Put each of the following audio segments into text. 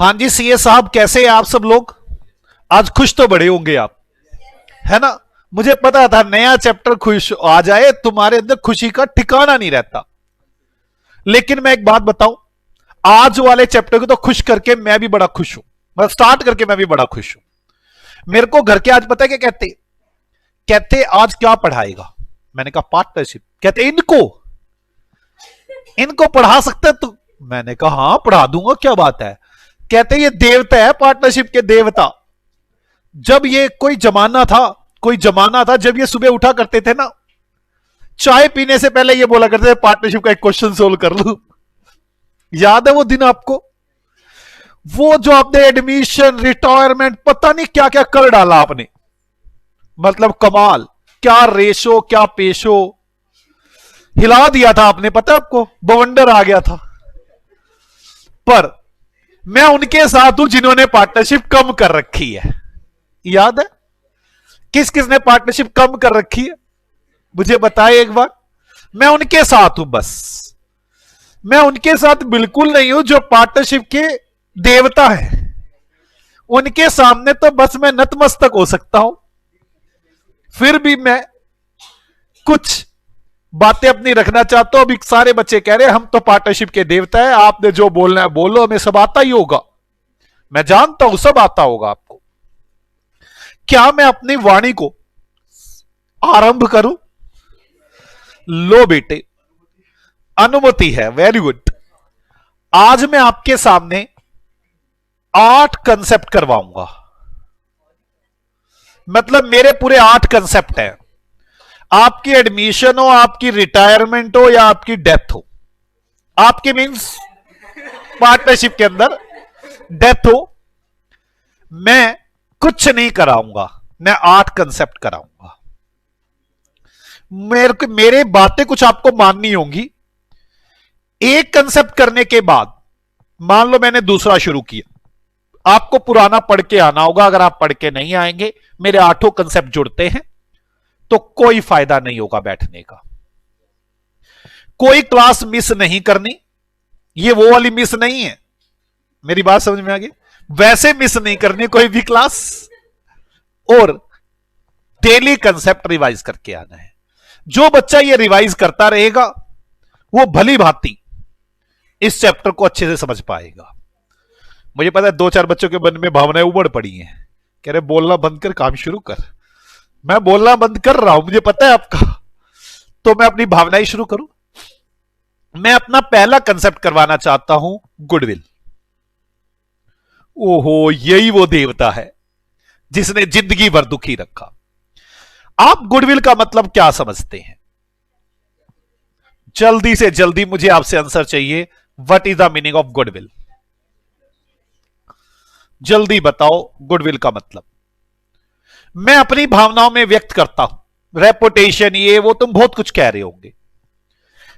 हाँ जी सीए साहब, कैसे हैं आप सब लोग? आज खुश तो बड़े होंगे आप, है ना? मुझे पता था नया चैप्टर खुश आ जाए तुम्हारे अंदर खुशी का ठिकाना नहीं रहता। लेकिन मैं एक बात बताऊं, आज वाले चैप्टर को तो खुश करके मैं भी बड़ा खुश हूं। मतलब स्टार्ट करके मैं भी बड़ा खुश हूं। मेरे को घर के आज पता है क्या कहते? कहते आज क्या पढ़ाएगा? मैंने कहा पार्टनरशिप। कहते इनको इनको पढ़ा सकते है तू? मैंने कहा हाँ पढ़ा दूंगा, क्या बात है। कहते ये देवता है, पार्टनरशिप के देवता। जब ये कोई जमाना था जब ये सुबह उठा करते थे ना, चाय पीने से पहले ये बोला करते थे पार्टनरशिप का एक क्वेश्चन सोल्व कर लूं। याद है वो दिन आपको? वो जो आपने एडमिशन रिटायरमेंट पता नहीं क्या क्या कर डाला आपने। मतलब कमाल, क्या रेशो क्या पेशो हिला दिया था आपने, पता है आपको? बवंडर आ गया था। पर मैं उनके साथ हूं जिन्होंने पार्टनरशिप कम कर रखी है। याद है किस किस ने पार्टनरशिप कम कर रखी है? मुझे बताए एक बार। मैं उनके साथ हूं बस। मैं उनके साथ बिल्कुल नहीं हूं जो पार्टनरशिप के देवता है। उनके सामने तो बस मैं नतमस्तक हो सकता हूं। फिर भी मैं कुछ बातें अपनी रखना चाहता हूं। अभी सारे बच्चे कह रहे हैं हम तो पार्टनरशिप के देवता है, आपने जो बोलना है बोलो, हमें सब आता ही होगा। मैं जानता हूं सब आता होगा आपको। क्या मैं अपनी वाणी को आरंभ करूं? लो बेटे, अनुमति है। Very good. आज मैं आपके सामने 8 कंसेप्ट करवाऊंगा। मतलब मेरे पूरे 8 कंसेप्ट हैं। आपकी एडमिशन हो, आपकी रिटायरमेंट हो या आपकी डेथ हो, आपकी मींस पार्टनरशिप के अंदर डेथ हो, मैं कुछ नहीं कराऊंगा, मैं 8 कंसेप्ट कराऊंगा। मेरे बातें कुछ आपको माननी होंगी। एक कंसेप्ट करने के बाद मान लो मैंने दूसरा शुरू किया, आपको पुराना पढ़ के आना होगा। अगर आप पढ़ के नहीं आएंगे, मेरे 8 कंसेप्ट जुड़ते हैं तो कोई फायदा नहीं होगा बैठने का। कोई क्लास मिस नहीं करनी। ये वो वाली मिस नहीं है, मेरी बात समझ में आ गई? वैसे मिस नहीं करनी कोई भी क्लास। और डेली कंसेप्ट रिवाइज करके आना है। जो बच्चा ये रिवाइज करता रहेगा वो भली भांति इस चैप्टर को अच्छे से समझ पाएगा। मुझे पता है 2-4 बच्चों के मन में भावनाएं उमड़ पड़ी हैं, कह रहे बोलना बंद कर काम शुरू कर। मैं बोलना बंद कर रहा हूं, मुझे पता है आपका। तो मैं अपनी भावनाएं शुरू करूं। मैं अपना पहला कंसेप्ट करवाना चाहता हूं, गुडविल। ओहो, यही वो देवता है जिसने जिंदगी भर दुखी रखा। आप गुडविल का मतलब क्या समझते हैं? जल्दी से जल्दी मुझे आपसे आंसर चाहिए। What is the meaning of goodwill? जल्दी बताओ गुडविल का मतलब। मैं अपनी भावनाओं में व्यक्त करता हूं, रेपुटेशन ये वो तुम बहुत कुछ कह रहे होंगे।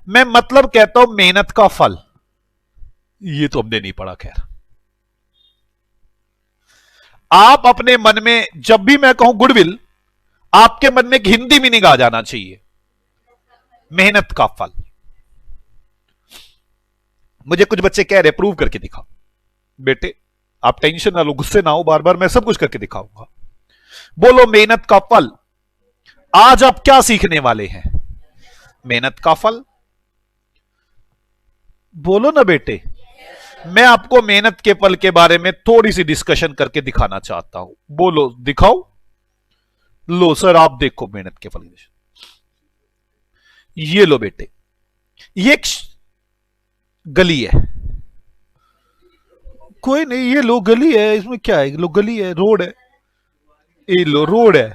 मैं मतलब कहता हूं मेहनत का फल। ये तो हमने नहीं पढ़ा, खैर। आप अपने मन में जब भी मैं कहूं गुडविल, आपके मन में एक हिंदी मीनिंग आ जाना चाहिए, मेहनत का फल। मुझे कुछ बच्चे कह रहे प्रूव करके दिखाओ। बेटे आप टेंशन ना लो, गुस्से ना हो, बार बार मैं सब कुछ करके दिखाऊंगा। बोलो मेहनत का फल। आज आप क्या सीखने वाले हैं? मेहनत का फल। बोलो ना बेटे। मैं आपको मेहनत के फल के बारे में थोड़ी सी डिस्कशन करके दिखाना चाहता हूं। बोलो, दिखाओ। लो सर आप देखो मेहनत के फल। ये लो बेटे, ये एक गली है। कोई नहीं, ये लो गली है, इसमें क्या है? लो गली है, रोड है। ये लो रोड है।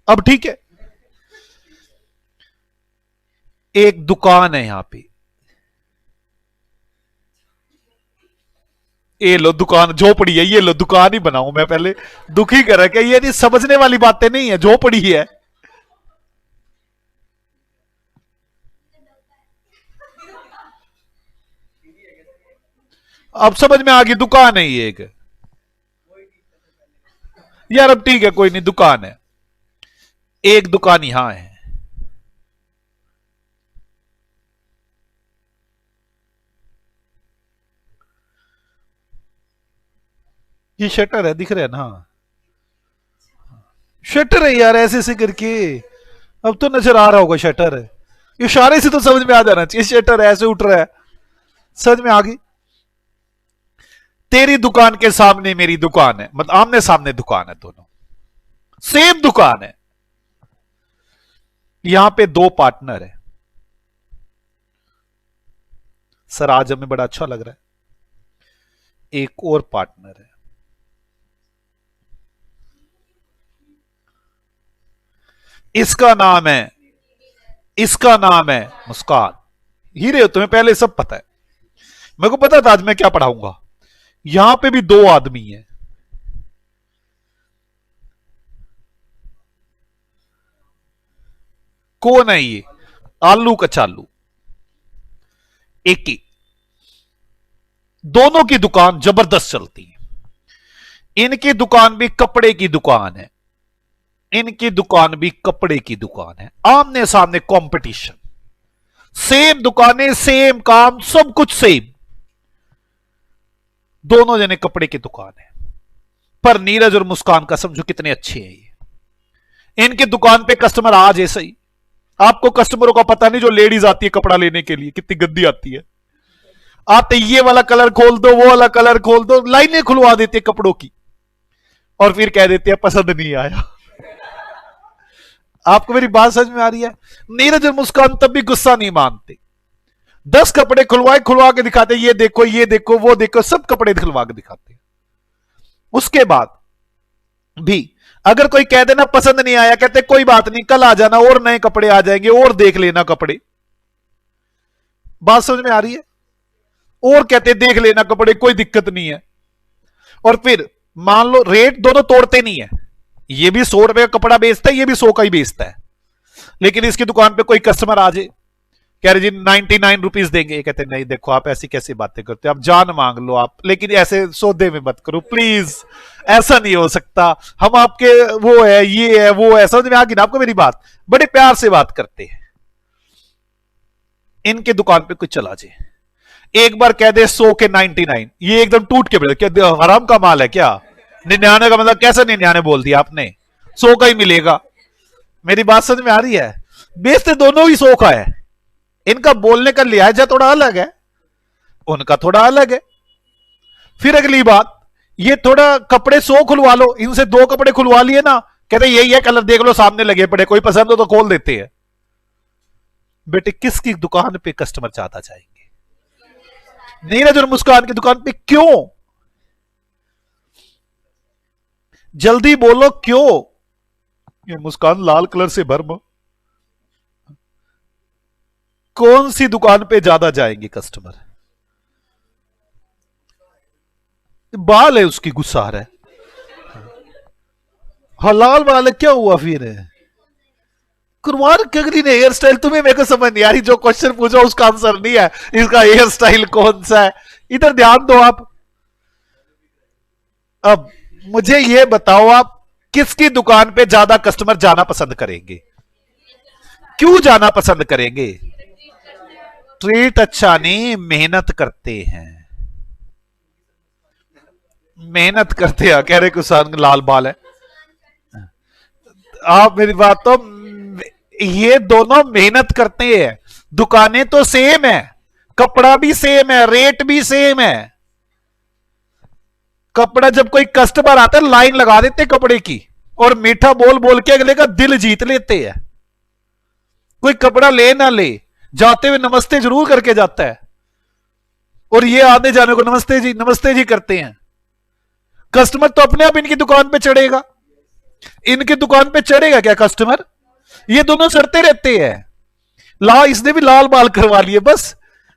अब ठीक है, एक दुकान है यहां पे। ये लो दुकान, झोपड़ी है। ये लो दुकान ही बनाऊं मैं पहले, दुखी कर रखा है। ये नहीं समझने वाली बातें नहीं है, झोपड़ी है। अब समझ में आ गई, दुकान है ये एक। यार अब ठीक है, कोई नहीं, दुकान है। एक दुकान यहां है, ये शटर है, दिख रहा है ना? शटर है यार, ऐसे ऐसे करके। अब तो नजर आ रहा होगा शटर है। इशारे से तो समझ में आ जाना चाहिए शटर है, ऐसे उठ रहा है। समझ में आ गई? तेरी दुकान के सामने मेरी दुकान है, मतलब आमने सामने दुकान है, दोनों सेम दुकान है। यहां पे दो पार्टनर है। सर आज हमें बड़ा अच्छा लग रहा है। एक और पार्टनर है, इसका नाम है मुस्कान। हीरे, तुम्हें पहले सब पता है। मेरे को पता था आज मैं क्या पढ़ाऊंगा। यहां पे भी दो आदमी हैं। कौन है ये? आलू कचालू, एक ही। दोनों की दुकान जबरदस्त चलती है। इनकी दुकान भी कपड़े की दुकान है, इनकी दुकान भी कपड़े की दुकान है। आमने सामने कंपटीशन, सेम दुकानें, सेम काम, सब कुछ सेम। दोनों जने कपड़े की दुकान है। पर नीरज और मुस्कान का समझो कितने अच्छे हैं ये। इनकी दुकान पे कस्टमर आज ऐसा ही। आपको कस्टमरों का पता नहीं, जो लेडीज आती है कपड़ा लेने के लिए कितनी गंदी आती है। आते ये वाला कलर खोल दो, वो वाला कलर खोल दो, लाइनें खुलवा देते कपड़ों की, और फिर कह देते हैं पसंद नहीं आया। आपको मेरी बात समझ में आ रही है? नीरज और मुस्कान तब भी गुस्सा नहीं मानते। 10 कपड़े खुलवा के दिखाते, ये देखो, ये देखो, वो देखो, सब कपड़े खुलवा के दिखाते। उसके बाद भी अगर कोई कह देना पसंद नहीं आया, कहते कोई बात नहीं, कल आ जाना, और नए कपड़े आ जाएंगे, और देख लेना कपड़े। बात समझ में आ रही है? और कहते देख लेना कपड़े, कोई दिक्कत नहीं है। और फिर मान लो रेट दोनों तोड़ते नहीं है। ये भी 100 रुपए का कपड़ा बेचता है, ये भी 100 का ही बेचता है। लेकिन इसकी दुकान पे कोई कस्टमर आ जाए, कह रहे जी 99 रुपीज देंगे, ये कहते नहीं, देखो आप ऐसी कैसी बातें करते हो, आप जान मांग लो आप, लेकिन ऐसे सौदे में मत करो प्लीज, ऐसा नहीं हो सकता, हम आपके वो है, ये है, वो है। समझ में आ गई ना आपको मेरी बात? बड़े प्यार से बात करते हैं। इनके दुकान पे कुछ चला जाए, एक बार कह दे 100 के 99, ये एकदम टूट के बैठे, क्या हराम का माल है क्या? 99 का मतलब कैसे 99 बोल दिया आपने? 100 का ही मिलेगा। मेरी बात समझ में आ रही है? बेचते दोनों ही 100 का है। इनका बोलने का लिहाजा थोड़ा अलग है, उनका थोड़ा अलग है। फिर अगली बात, ये थोड़ा कपड़े 100 खुलवा लो, इनसे 2 कपड़े खुलवा लिए ना, कहते यही है कलर, देख लो सामने लगे पड़े, कोई पसंद हो तो खोल देते हैं। बेटे किसकी दुकान पे कस्टमर ज्यादा जाएंगे? नीरज और मुस्कान की दुकान पे। क्यों? जल्दी बोलो क्यों? ये मुस्कान लाल कलर से भरम, कौन सी दुकान पे ज्यादा जाएंगे कस्टमर? बाल है उसकी, गुस्सा आ रहा है। हलाल बाल है, क्या हुआ फिर? कुरबान कगरी ने हेयर स्टाइल, तुम्हें मेरे को समझ नहीं आ रही। जो क्वेश्चन पूछा उसका आंसर नहीं है, इसका हेयर स्टाइल कौन सा है? इधर ध्यान दो आप। अब मुझे ये बताओ, आप किसकी दुकान पे ज्यादा कस्टमर जाना पसंद करेंगे? क्यों जाना पसंद करेंगे? ट्रीट अच्छा नहीं, मेहनत करते हैं, मेहनत करते हैं। कह रहे किसान लाल बाल है। आप मेरी बात तो, ये दोनों मेहनत करते हैं। दुकानें तो सेम है, कपड़ा भी सेम है, रेट भी सेम है। कपड़ा जब कोई कस्टमर आता है लाइन लगा देते कपड़े की, और मीठा बोल बोल के अगले का दिल जीत लेते हैं। कोई कपड़ा ले ना ले, जाते हुए नमस्ते जरूर करके जाता है, और ये आने जाने को नमस्ते जी करते हैं। कस्टमर तो अपने आप इनकी दुकान पे चढ़ेगा। इनकी दुकान पे चढ़ेगा क्या कस्टमर? ये दोनों चढ़ते रहते हैं। इसने भी लाल बाल करवा लिए, बस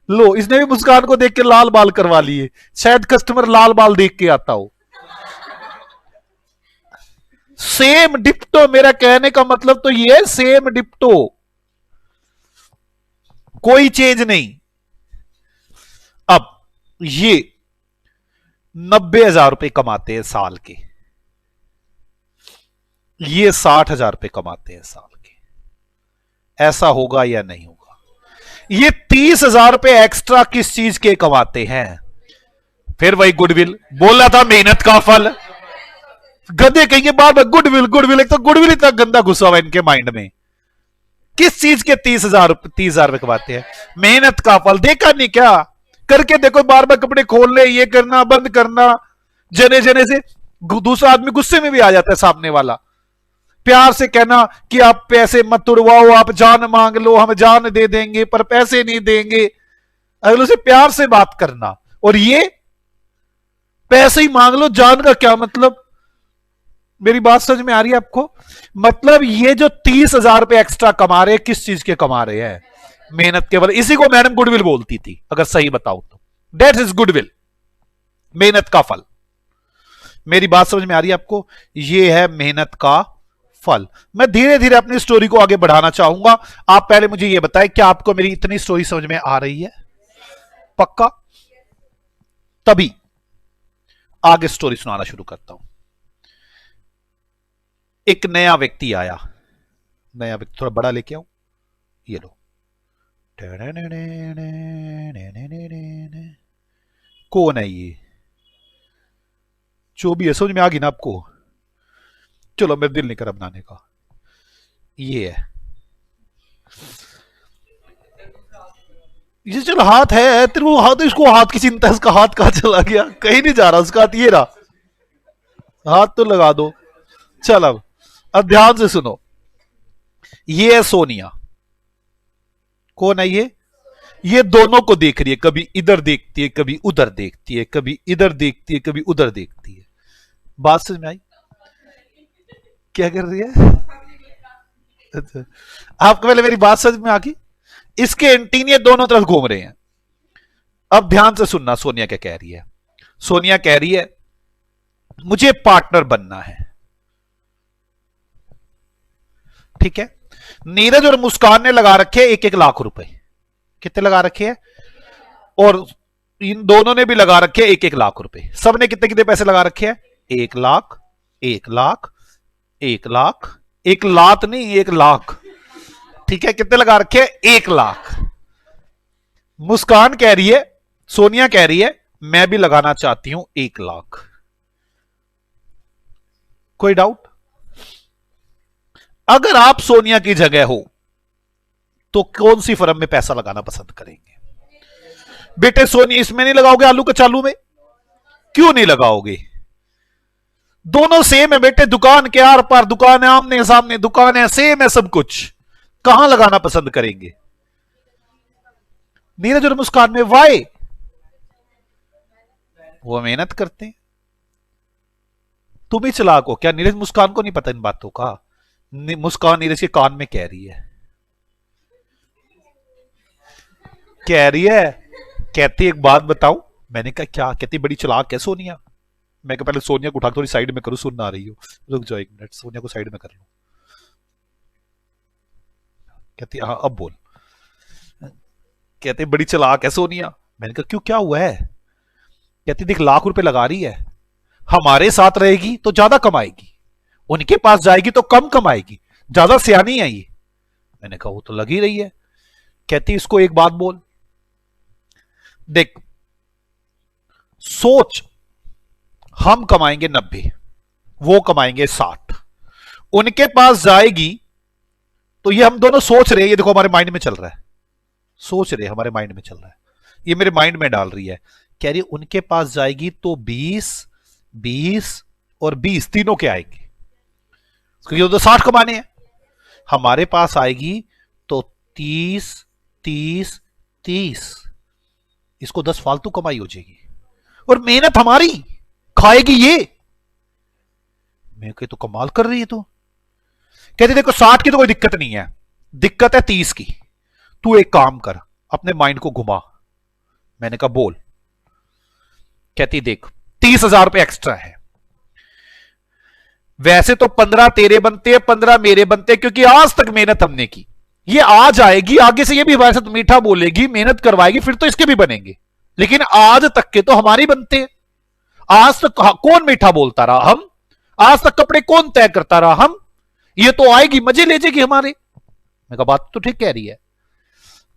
लो, इसने भी मुस्कान को देख के लाल बाल करवा लिए। शायद कस्टमर लाल बाल देख के आता हो। सेम डिप्टो, मेरा कहने का मतलब तो ये है, सेम डिप्टो, कोई चेंज नहीं। अब ये 90,000 रुपए कमाते हैं साल के, ये 60,000 रुपए कमाते हैं साल के। ऐसा होगा या नहीं होगा? ये 30,000 रुपए एक्स्ट्रा किस चीज के कमाते हैं? फिर वही गुडविल, बोला था मेहनत का फल। गधे कहेंगे बार बार गुडविल गुडविल, एक तो गुडविल इतना गंदा घुसा हुआ इनके माइंड में। किस चीज के 30,000 रुपए कमाते हैं? मेहनत का फल देखा नहीं क्या? करके देखो, बार बार कपड़े खोलने, ये करना बंद करना, जने जने से दूसरा आदमी गुस्से में भी आ जाता है, सामने वाला। प्यार से कहना कि आप पैसे मत तुड़वाओ, आप जान मांग लो, हम जान दे देंगे पर पैसे नहीं देंगे। अगले से प्यार से बात करना, और ये पैसे ही मांग लो, जान का क्या मतलब? मेरी बात समझ में आ रही है आपको? मतलब ये जो 30,000 रुपए एक्स्ट्रा कमा रहे हैं, किस चीज के कमा रहे हैं? मेहनत के बल। इसी को मैडम गुडविल बोलती थी, अगर सही बताऊं तो। दैट इज गुडविल, मेहनत का फल। मेरी बात समझ में आ रही है आपको? ये है मेहनत का फल। मैं धीरे धीरे अपनी स्टोरी को आगे बढ़ाना चाहूंगा। आप पहले मुझे यह बताएं, क्या आपको मेरी इतनी स्टोरी समझ में आ रही है? पक्का? तभी आगे स्टोरी सुनाना शुरू करता हूं। एक नया व्यक्ति आया। नया व्यक्ति, थोड़ा बड़ा लेके आऊं, ये लो। कौन है ये? जो भी है, समझ में आ गई ना आपको? चलो, मेरा दिल नहीं करा बनाने का। ये है, ये चलो हाथ है तेरे को, हाथ, इसको हाथ की चिंता है, उसका हाथ कहां चला गया? कहीं नहीं जा रहा उसका हाथ, ये रहा हाथ, तो लगा दो। चल अब ध्यान से सुनो। ये है सोनिया। कौन है ये? ये दोनों को देख रही है, कभी इधर देखती है, कभी उधर देखती है, कभी इधर देखती है, कभी उधर देखती है। बात समझ में आई? क्या कर रही है? अच्छा, आपको पहले मेरी बात समझ में आ गई? इसके एंटीनिया दोनों तरफ घूम रहे हैं। अब ध्यान से सुनना, सोनिया क्या कह रही है। सोनिया कह रही है, मुझे पार्टनर बनना है। ठीक है। नीरज और मुस्कान ने लगा रखे 1-1 लाख रुपए। कितने लगा रखे हैं? और इन दोनों ने भी लगा रखे 1-1 लाख रुपए। सबने कितने कितने पैसे लगा रखे हैं? 1 लाख, 1 लाख, 1 लाख, 1 लाख नहीं, 1 लाख। ठीक है, कितने लगा रखे हैं? 1 लाख। मुस्कान कह रही है, सोनिया कह रही है, मैं भी लगाना चाहती हूं 1 लाख। कोई डाउट? अगर आप सोनिया की जगह हो तो कौन सी फर्म में पैसा लगाना पसंद करेंगे? बेटे सोनिया, इसमें नहीं लगाओगे? आलू कचालू में क्यों नहीं लगाओगे? दोनों सेम है बेटे, दुकान के आर पार दुकान है, आमने सामने दुकान है, सेम है सब कुछ। कहां लगाना पसंद करेंगे? नीरज और मुस्कान में। वाई? वो मेहनत करते हैं। तुम ही चालाक हो क्या? नीरज मुस्कान को नहीं पता इन बातों का? मुस्कान नीरज के कान में कह रही है, कहती एक बात बताऊं। मैंने कहा क्या? कहती बड़ी चालाक है सोनिया। मैं पहले सोनिया को उठा थोड़ी साइड में करूं, सुन ना रही हो, रुक जाओ 1 मिनट, सोनिया को साइड में कर लो। कहती हाँ अब बोल। कहते बड़ी चालाक है सोनिया। मैंने कहा क्यों, क्या हुआ है? कहती देख, लाख रुपए लगा रही है, हमारे साथ रहेगी तो ज्यादा कमाएगी, उनके पास जाएगी तो कम कमाएगी, ज्यादा सियानी है ये। मैंने कहा वो तो लगी रही है। कहती इसको एक बात बोल, देख सोच, हम कमाएंगे 90, वो कमाएंगे 60, उनके पास जाएगी तो ये हम दोनों सोच रहे हैं, ये देखो हमारे माइंड में चल रहा है, सोच रहे हमारे माइंड में चल रहा है, ये मेरे माइंड में डाल रही है। कह रही उनके पास जाएगी तो 20, 20 और 20 तीनों के आएंगे, क्योंकि वो तो 60 कमाने हैं। हमारे पास आएगी तो 30, 30, 30, इसको 10 फालतू कमाई हो जाएगी, और मेहनत हमारी खाएगी ये। मैं कह तो कमाल कर रही है तू। कहती देखो 60 की तो कोई दिक्कत नहीं है, दिक्कत है 30 की। तू एक काम कर, अपने माइंड को घुमा। मैंने कहा बोल। कहती देख 30,000 रुपए एक्स्ट्रा है, वैसे तो 15 तेरे बनते हैं, 15 मेरे बनते हैं, क्योंकि आज तक मेहनत हमने की। ये आज आएगी, आगे से ये भी हमारे साथ मीठा बोलेगी, मेहनत करवाएगी, फिर तो इसके भी बनेंगे, लेकिन आज तक के तो हमारे बनते हैं। आज तक कौन मीठा बोलता रहा? हम। आज तक कपड़े कौन तय करता रहा? हम। ये तो आएगी, मजे ले जाएगी हमारे। मैं कहा बात तो ठीक कह रही है।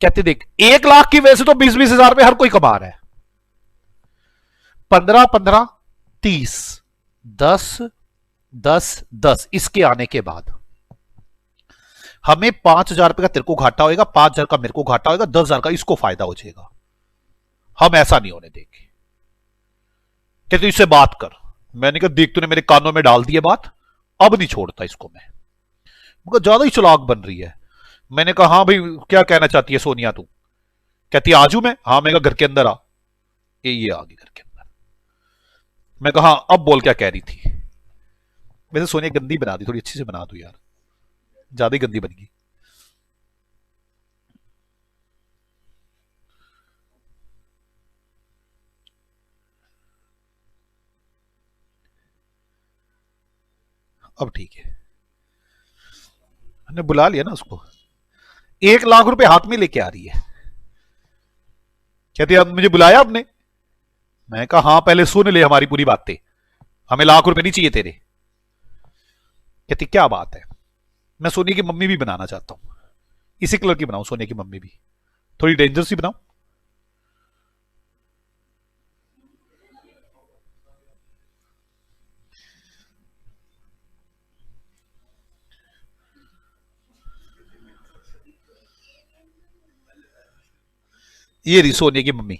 कहते देख 1 लाख की वैसे तो 20-20 हजार रुपए हर कोई कमा रहा है, 15 15 30, 10 10 10, इसके आने के बाद हमें 5,000 रुपए का तेरे को घाटा होगा, 5,000 का मेरे को घाटा होगा, 10,000 का इसको फायदा हो जाएगा। हम ऐसा नहीं होने देंगे। कहते इससे बात कर। मैंने कहा देख तूने मेरे कानों में डाल दिए बात, अब नहीं छोड़ता इसको मैं। ज्यादा ही चालाक बन रही है। मैंने कहा हाँ भाई क्या कहना चाहती है सोनिया तू? कहती आजू मैं, हाँ मैं घर के अंदर आ। ये आ गई घर के अंदर। मैं कहा अब बोल क्या कह रही थी? वैसे सोनिया गंदी बना दी, थोड़ी अच्छी से बना दू यार, ज्यादा ही गंदी बन गई। अब ठीक है, मैंने बुला लिया ना उसको। 1,00,000 रुपए हाथ में लेके आ रही है। कहती अब मुझे बुलाया आपने? मैं कहा हाँ पहले सुन ले हमारी पूरी बातें, हमें 1,00,000 रुपए नहीं चाहिए तेरे। कहती क्या बात है? मैं सोनिया की मम्मी भी बनाना चाहता हूं, इसी कलर की बनाऊं सोनिया की मम्मी भी, थोड़ी डेंजरस ही बनाऊं। ये रही सोनिया की मम्मी।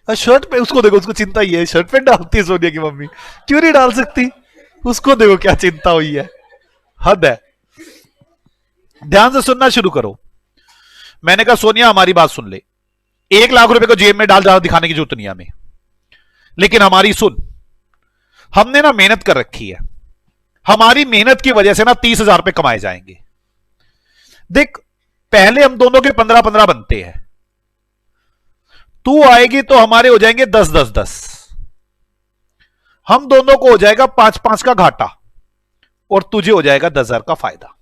शर्ट पे उसको देखो, उसको चिंता ही है, शर्ट पे डालती है सोनिया की मम्मी, क्यों नहीं डाल सकती? उसको देखो क्या चिंता हुई है, हद है। ध्यान से सुनना शुरू करो। मैंने कहा सोनिया हमारी बात सुन ले, 1,00,000 रुपए को जेब में डाल, ज्यादा दिखाने की जरूरत नहीं हमें, लेकिन हमारी सुन। हमने ना मेहनत कर रखी है, हमारी मेहनत की वजह से ना 30,000 रुपए कमाए जाएंगे। देख पहले हम दोनों के 15-15 बनते हैं, तू आएगी तो हमारे हो जाएंगे 10-10-10, हम दोनों को हो जाएगा 5-5 का घाटा, और तुझे हो जाएगा 10,000 का फायदा।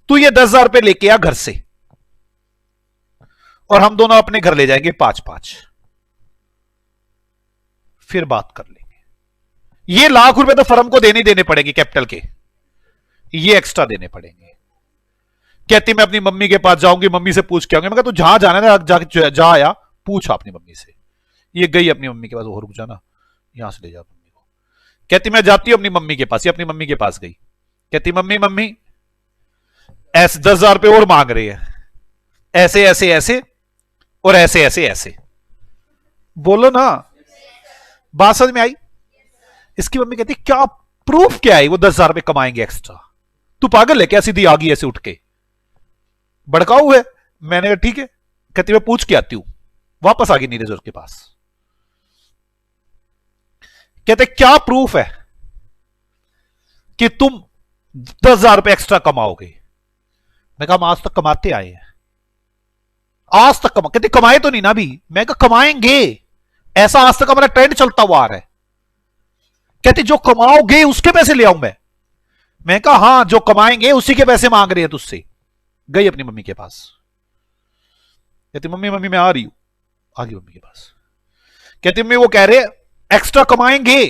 तू ये 10,000 रुपए लेके आ घर से, और हम दोनों अपने घर ले जाएंगे 5-5, फिर बात कर लेंगे। ये 1,00,000 रुपए तो फर्म को देने देने पड़ेंगे कैपिटल के, ये एक्स्ट्रा देने पड़ेंगे। कहती मैं अपनी मम्मी के पास जाऊंगी, मम्मी से पूछ के आऊंगी। मैं कहा तू जहां जाना है ना जा आया, पूछ अपनी मम्मी से। ये गई अपनी मम्मी के पास, वो रुक जाना, यहां से ले जा मम्मी को। कहती मैं जाती हूं अपनी मम्मी के पास, ये अपनी मम्मी के पास गई। कहती मम्मी मम्मी ऐसे 10,000 रुपए और मांग रही है, ऐसे ऐसे ऐसे और ऐसे ऐसे ऐसे। बोलो ना, बात समझ में आई? इसकी मम्मी कहती क्या प्रूफ क्या है वो 10,000 रुपए कमाएंगे एक्स्ट्रा? तू पागल है क्या, सीधी आ गई ऐसे उठ के, भड़काऊ है। मैंने कहा ठीक है। कहती मैं पूछ के आती हूं। वापस आ गई नीरज के पास। कहते क्या प्रूफ है कि तुम 10,000 रुपए एक्स्ट्रा कमाओगे? मैं कहा हम आज तक कमाते आए हैं, आज तक कहते कमाए तो नहीं ना अभी। मैं कहा कमाएंगे, ऐसा आज तक हमारा ट्रेंड चलता हुआ आ रहा है। कहते जो कमाओगे उसके पैसे ले आऊं मैं कहा हां जो कमाएंगे उसी के पैसे मांग रहे हैं तुझसे। गई अपनी मम्मी के पास। कहती मम्मी मम्मी मैं आ रही हूं। आ गई मम्मी के पास। कहती मम्मी वो कह रहे एक्स्ट्रा कमाएंगे।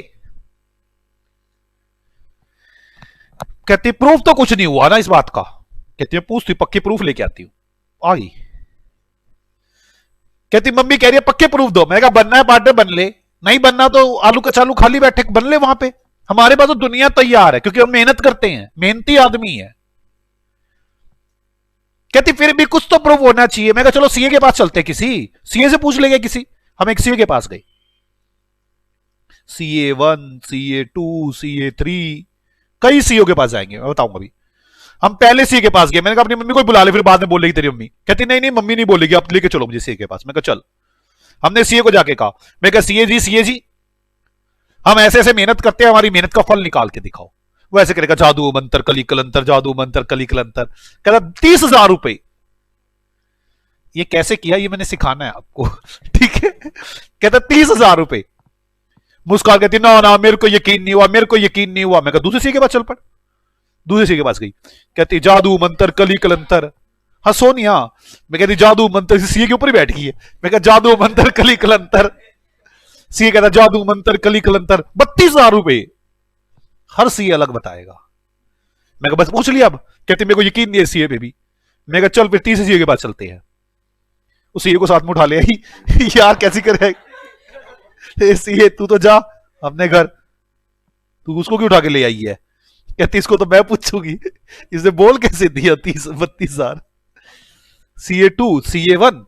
कहती प्रूफ तो कुछ नहीं हुआ ना इस बात का। कहती मैं पूछती पक्के प्रूफ लेके आती हूं। आ गई। कहती मम्मी कह रही है पक्के प्रूफ दो। मैं कहा बनना है पार्टनर बन ले, नहीं बनना तो आलू कचालू खाली बैठे बन ले वहां पे। हमारे पास तो दुनिया तैयार है क्योंकि हम मेहनत करते हैं, मेहनती आदमी है। कहती फिर भी कुछ तो प्रूफ होना चाहिए। मैं कहा चलो सीए के पास चलते, किसी सीए से पूछ लेंगे किसी। हम एक सीए के पास गए, CA1 CA2 CA3 कई सीओ के पास जाएंगे, मैं बताऊंगा अभी। हम पहले सीए के पास गए। मैंने कहा अपनी मम्मी को बुला ले, फिर बाद में बोलेगी तेरी मम्मी। कहती नहीं नहीं मम्मी नहीं बोलेगी, आप लेके चलो मुझे सीए के पास। मैं कहा चल। हमने सीए को जाके कहा, मैं कहा सीए जी हम ऐसे ऐसे मेहनत करते हैं, हमारी मेहनत का फल निकाल के दिखाओ। वो ऐसे करेगा जादू मंत्र कली कलंतर, जादू मंत्र कली कलंतर। कहता 30,000 रुपए। ये कैसे किया ये मैंने सिखाना है आपको ठीक है। कहता 30,000 रुपए। मुस्कान कहती ना ना मेरे को यकीन नहीं हुआ, मेरे को यकीन नहीं हुआ। मैं कहा दूसरे सी के पास चल पड़। दूसरे सी के पास गई। कहती जादू मंत्र कली कलंतर। हाँ सोनिया। मैं कहती जादू मंत्र, सी के ऊपर ही बैठ गई है। मैं कहा जादू मंत्र कली कलंतर। सी कहता जादू मंत्र कली कलंतर। 32,000 रुपए। हर सी अलग बताएगा। मैं कहा बस पूछ लिया अब। कहती मेरे को यकीन नहीं है सीए पे भी। मैं कहा चल फिर तीसरे सीए के पास चलते हैं। उस सीए को साथ में उठा ले आई यार कैसी करे सीए तू तो जा अपने घर, तू उसको क्यों उठा के ले आई है? कहती इसको तो मैं पूछूंगी, इसे बोल कैसे दिया 30-32 हजार। CA2 CA1,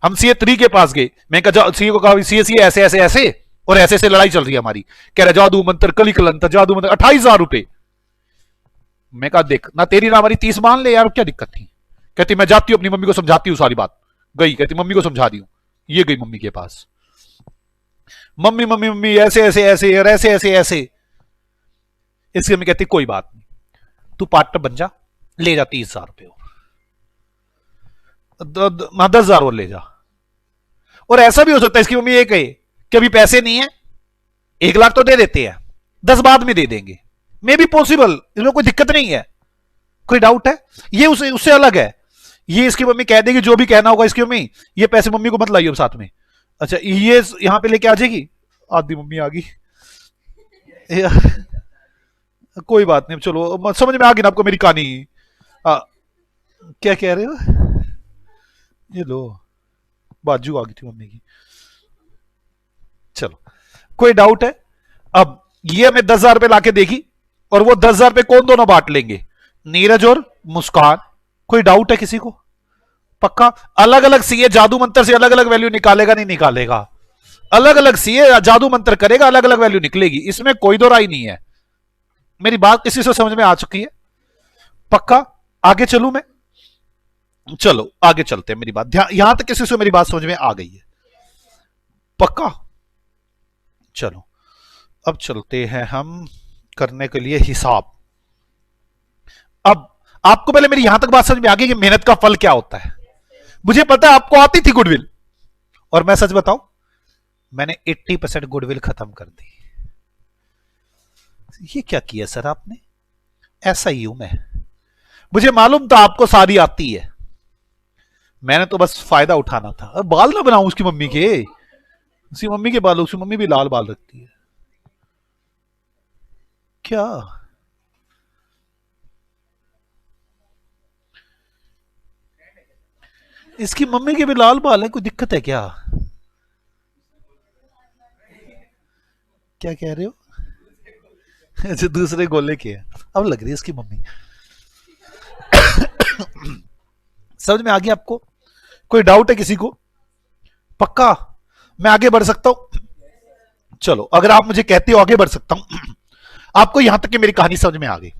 हम CA3 के पास गए, मैं कहा सीए को कहा सीए ऐसे ऐसे ऐसे और ऐसे ऐसे लड़ाई चल रही है हमारी, कह रहा जादू मंत्र कली कलंतर जादू मंत्र 28,000 रुपए। मैं कहा देख ना तेरी ना हमारी 30 मान ले यार, क्या दिक्कत थी? कहती मैं जाती हूं अपनी मम्मी को समझाती हूं सारी बात। गई, कहती मम्मी को समझा दी हूं। ये गई मम्मी के पास, मम्मी मम्मी मम्मी ऐसे ऐसे ऐसे और ऐसे ऐसे ऐसे। इसकी मम्मी कहती कोई बात नहीं, तू पार्टनर बन जा, ले जा 30,000 रुपए और 10,000 और ले जा। और ऐसा भी हो सकता है इसकी मम्मी ये कहे कि अभी पैसे नहीं है, 1 लाख तो दे देते हैं, 10 बाद में दे देंगे, मे बी पॉसिबल, इसमें कोई दिक्कत नहीं है। कोई डाउट है? ये उससे अलग है। ये इसकी मम्मी कह देगी जो भी कहना होगा इसकी मम्मी, ये पैसे मम्मी को मत लाइए साथ में। अच्छा ये यहां पे लेके आ जाएगी, आधी मम्मी आ गई। कोई बात नहीं, चलो समझ में आ गई ना आपको मेरी कहानी। क्या कह रहे हो? ये लो बाजू आ गई थी मम्मी की। चलो कोई डाउट है? अब ये हमें 10,000 रुपए लाके देगी और वो 10,000 रुपए कौन दोनों बांट लेंगे? नीरज और मुस्कान। कोई डाउट है किसी को? पक्का? अलग अलग सीए जादू मंत्र से अलग अलग वैल्यू निकालेगा नहीं निकालेगा? अलग अलग सीए जादू मंत्र करेगा, अलग अलग वैल्यू निकलेगी, इसमें कोई दो राय नहीं है। मेरी बात किसी से समझ में आ चुकी है? पक्का? आगे चलूं मैं? चलो आगे चलते हैं। मेरी बात यहां तक किसी से मेरी बात समझ में आ गई है? पक्का? चलो अब चलते हैं हम करने के लिए हिसाब। अब आपको पहले मेरी यहां तक बात समझ में आ गई कि मेहनत का फल क्या होता है। मुझे पता है आपको आती थी गुडविल, और मैं सच बताऊं मैंने 80% गुडविल खत्म कर दी। ये क्या किया सर आपने? ऐसा ही हूं मैं, मुझे मालूम था आपको सारी आती है, मैंने तो बस फायदा उठाना था। अब बाल ना बनाऊं उसकी मम्मी के, उसकी मम्मी के बाल, उसकी मम्मी भी लाल बाल रखती है क्या? इसकी मम्मी के भी लाल बाल है, कोई दिक्कत है क्या? क्या कह रहे हो? अच्छा दूसरे गोले के हैं। अब लग रही है इसकी मम्मी। समझ में आ गया आपको? कोई डाउट है किसी को? पक्का? मैं आगे बढ़ सकता हूं? चलो अगर आप मुझे कहते हो आगे बढ़ सकता हूं, आपको यहां तक कि मेरी कहानी समझ में आ गई।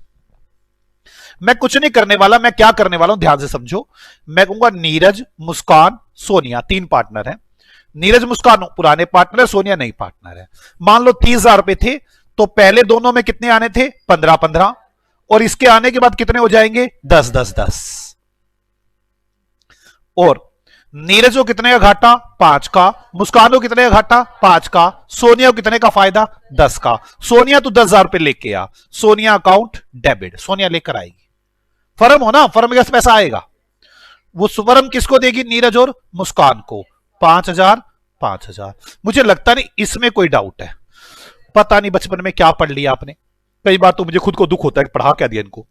मैं कुछ नहीं करने वाला, मैं क्या करने वाला हूं ध्यान से समझो। मैं कहूंगा नीरज मुस्कान सोनिया 3 पार्टनर हैं। नीरज मुस्कान पुराने पार्टनर, सोनिया नई पार्टनर है। मान लो 30,000 रुपए थे, तो पहले दोनों में कितने आने थे? 15-15, और इसके आने के बाद कितने हो जाएंगे? 10-10-10। और नीरज को कितने का घाटा? 5 का। मुस्कान को कितने का घाटा? 5 का। सोनिया को कितने का फायदा? 10 का। सोनिया तो 10,000 रुपए लेके आ, सोनिया अकाउंट डेबिट, सोनिया लेकर आएगी। फर्म हो ना, फर्म के पैसा आएगा। वो फर्म किसको देगी? नीरज और मुस्कान को। 5,000 5,000। मुझे लगता नहीं इसमें कोई डाउट है। पता नहीं बचपन में क्या पढ़ लिया आपने, कई बार तो मुझे खुद को दुख होता है पढ़ा क्या दिया इनको।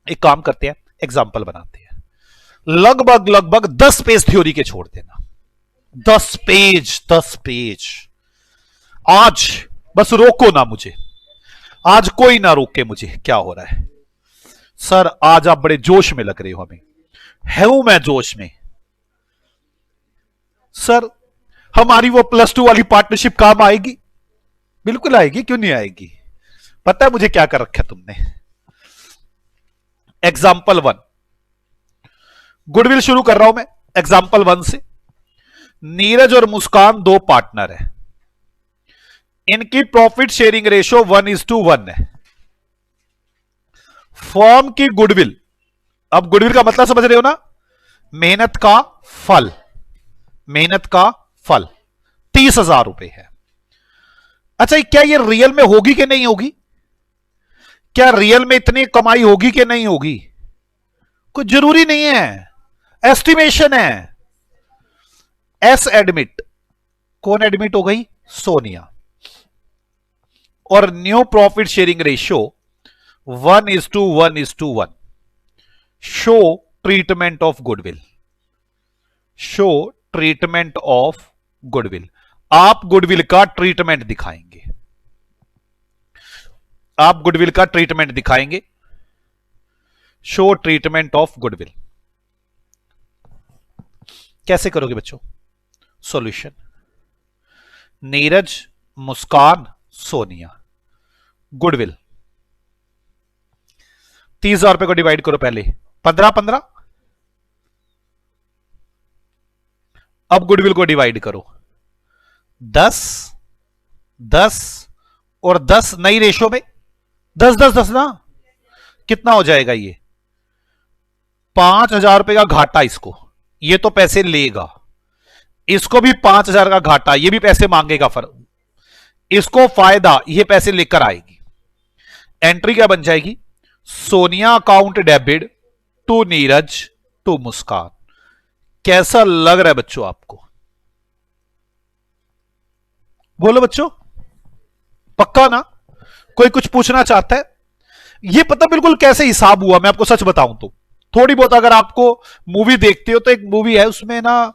एक काम करते हैं, एग्जाम्पल बनाते हैं। लगभग लगभग 10 पेज थ्योरी के छोड़ देना, 10 पेज 10 पेज। आज बस रोको ना मुझे, आज कोई ना रोके मुझे। क्या हो रहा है सर? आज आप बड़े जोश में लग रहे हो हमें। हूं मैं जोश में सर। हमारी वो +2 वाली पार्टनरशिप काम आएगी? बिल्कुल आएगी, क्यों नहीं आएगी? पता है मुझे क्या कर रखा है तुमने? एग्जाम्पल 1 गुडविल शुरू कर रहा हूं मैं एग्जाम्पल 1 से। नीरज और मुस्कान 2 पार्टनर है, इनकी प्रॉफिट शेयरिंग रेशो 1:1 है। फर्म की गुडविल, अब गुडविल का मतलब समझ रहे हो ना? मेहनत का फल, मेहनत का फल 30,000 रुपए है। अच्छा क्या ये रियल में होगी कि नहीं होगी? क्या रियल में इतनी कमाई होगी कि नहीं होगी? कुछ जरूरी नहीं है, एस्टिमेशन है। एस एडमिट, कौन एडमिट हो गई? सोनिया। और new profit sharing ratio 1:1:1। Show treatment of goodwill, show treatment of goodwill. आप गुडविल का ट्रीटमेंट दिखाएंगे, आप गुडविल का ट्रीटमेंट दिखाएंगे। शो ट्रीटमेंट ऑफ गुडविल कैसे करोगे बच्चों? Solution, Neeraj, Muskan, Sonia, goodwill. 30,000 रुपए को डिवाइड करो पहले, 15-15। अब गुडविल को डिवाइड करो, 10 10 और 10 नई रेशो में, 10-10-10 ना, कितना हो जाएगा ये? 5,000 रुपए का घाटा इसको, ये तो पैसे लेगा, इसको भी 5,000 का घाटा, ये भी पैसे मांगेगा, फर्क इसको फायदा, ये पैसे लेकर आएगी। एंट्री क्या बन जाएगी? Sonia account debit to Neeraj to Muskan. कैसा लग रहा है बच्चों आपको? बोलो बच्चों, पक्का ना? कोई कुछ पूछना चाहता है? ये पता बिल्कुल कैसे हिसाब हुआ, मैं आपको सच बताऊं तो, थोड़ी बहुत अगर आपको मूवी देखते हो तो एक मूवी है उसमें ना,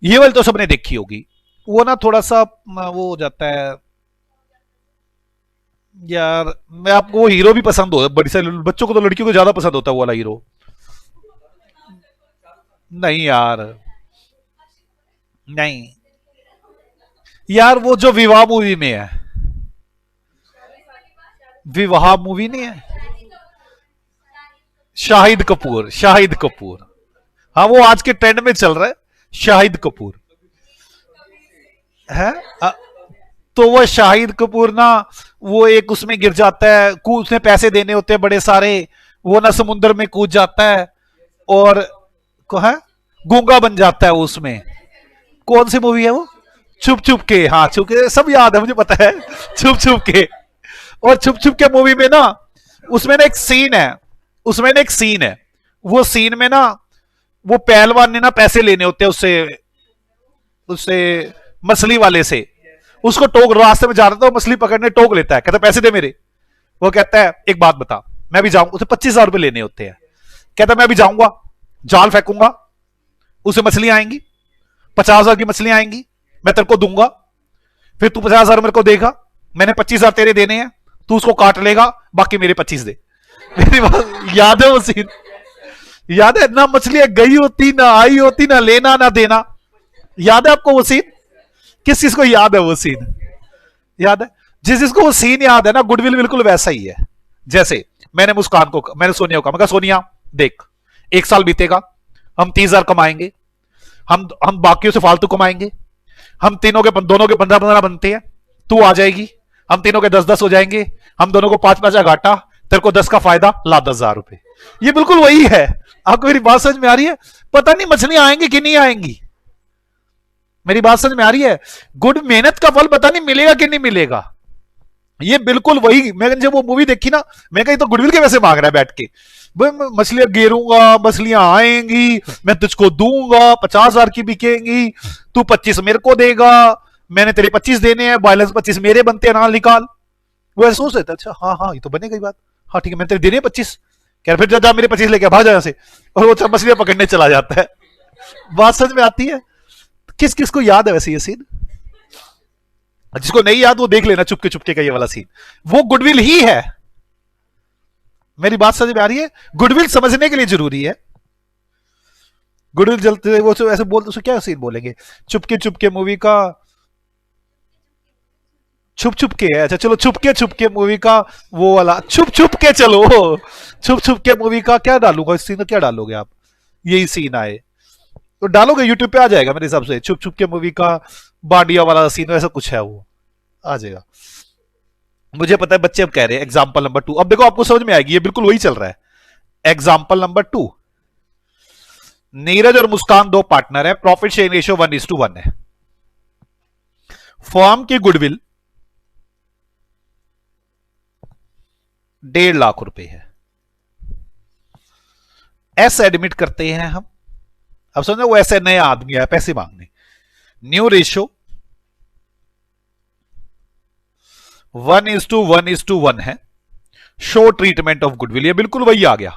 ये वाली तो सबने देखी होगी, वो ना थोड़ा सा वो हो जाता है यार, मैं आपको वो हीरो भी पसंद होता है, बड़ी सारी बच्चों को तो लड़कियों को ज्यादा पसंद होता है वो वाला हीरो। नहीं यार, नहीं यार, वो जो विवाह मूवी में है, विवाह मूवी नहीं है, शाहिद कपूर, शाहिद कपूर, हाँ वो आज के ट्रेंड में चल रहा है, शाहिद कपूर है। तो वो शाहिद कपूर ना, वो एक उसमें गिर जाता है, उसमें पैसे देने होते हैं बड़े सारे, वो ना समुद्र में कूद जाता है और को है गूंगा बन जाता है उसमें। कौन सी मूवी है वो? छुप छुप के, हाँ छुप के, सब याद है मुझे पता है, छुप छुप के। और छुप छुप के मूवी में ना, उसमें ना एक सीन है, उसमें ना एक सीन है, वो सीन में ना वो पहलवान ने ना पैसे लेने होते हैं उससे, उससे मछली वाले से, उसको टोक, रास्ते में जा रहा था, वो मछली पकड़ने टोक लेता है, कहता पैसे दे मेरे। वो कहता है एक बात बता, मैं भी जाऊंगा, उसे 25,000 रुपए लेने होते हैं, कहता मैं भी जाऊंगा, जाल फेंकूंगा, उसे मछलियां आएंगी, 50,000 की मछलियां आएंगी, मैं तेरे को दूंगा, फिर तू 50,000 मेरे को देगा, मैंने 25,000 तेरे देने हैं, तू उसको काट लेगा, बाकी मेरे 25 दे। मेरी बात याद है वो सीन? याद है ना? मछलियां गई होती ना आई होती, ना लेना ना देना। याद है आपको वो सीन? किस चीज को याद है वो सीन? याद है? जिस जिसको वो सीन याद है ना, गुडविल बिल्कुल वैसा ही है। जैसे मैंने मुस्कान को, मैंने सोनिया को कहा, सोनिया देख, 1 साल बीतेगा, हम 30,000 कमाएंगे, हम बाकियों से फालतू कमाएंगे, हम तीनों के दोनों के 15-15 बनते हैं, तू आ जाएगी, हम तीनों के 10-10 हो जाएंगे, हम दोनों को 5-5 का घाटा, तेरे को 10 का फायदा, ला 10,000 रुपए। ये बिल्कुल वही है। आपको मेरी बात समझ में आ रही है? पता नहीं मछलियां आएंगी कि नहीं आएंगी, मेरी बात समझ में आ रही है? गुड मेहनत का फल पता नहीं मिलेगा कि नहीं मिलेगा। ये बिल्कुल वही, मैं जब वो मूवी देखी ना, मैं कही तो गुडविल के वैसे मांग रहा है बैठ के, मछलियां गिरूंगा, मछलियां आएंगी, मैं तुझको दूंगा, 50,000 की बिकेंगी, तू 25 मेरे को देगा, मैंने तेरे 25 देने हैं, बैलेंस 25 मेरे बनते हैं, ना निकाल। वो ऐसा सोच लेता, अच्छा हाँ हाँ ये तो बने गई बात, हाँ ठीक है मैंने तेरे देने 25, क्या फिर जा मेरे 25 लेके भाग जा से, और वो मछलियां पकड़ने चला जाता है। बात समझ में आती है? किस किस को याद है वैसे ये सीन? जिसको नहीं याद वो देख लेना, चुपके चुपके का ये वाला सीन, वो गुडविल ही है। मेरी बात समझ में आ रही है? गुडविल समझने के लिए जरूरी है। गुडविल जलते वो तो ऐसे बोल, तो क्या सीन बोलेंगे? चुपके मूवी का, छुप छुप के, अच्छा चलो छुप के मूवी का वो वाला, छुप के, चलो छुप के मूवी का क्या डालूंगा इस सीन में? क्या डालोगे आप? यही सीन आए तो डालोगे, यूट्यूब पे आ जाएगा मेरे हिसाब से, छुप के मूवी का बाडिया वाला सीन, ऐसा कुछ है, वो आ जाएगा। मुझे पता है बच्चे अब कह रहे हैं एग्जाम्पल नंबर 2, अब देखो आपको समझ में आएगी, ये बिल्कुल वही चल रहा है। एग्जाम्पल नंबर 2, नीरज और मुस्कान 2 पार्टनर है, प्रॉफिट शेयरिंग रेशियो 1:1 है, फर्म की गुडविल 1.5 लाख रुपए है, एस एडमिट करते हैं हम। अब समझो वो ऐसे नया आदमी है पैसे मांगने, न्यू रेशियो 1:1 है, शो ट्रीटमेंट ऑफ गुडविल, ये बिल्कुल वही आ गया।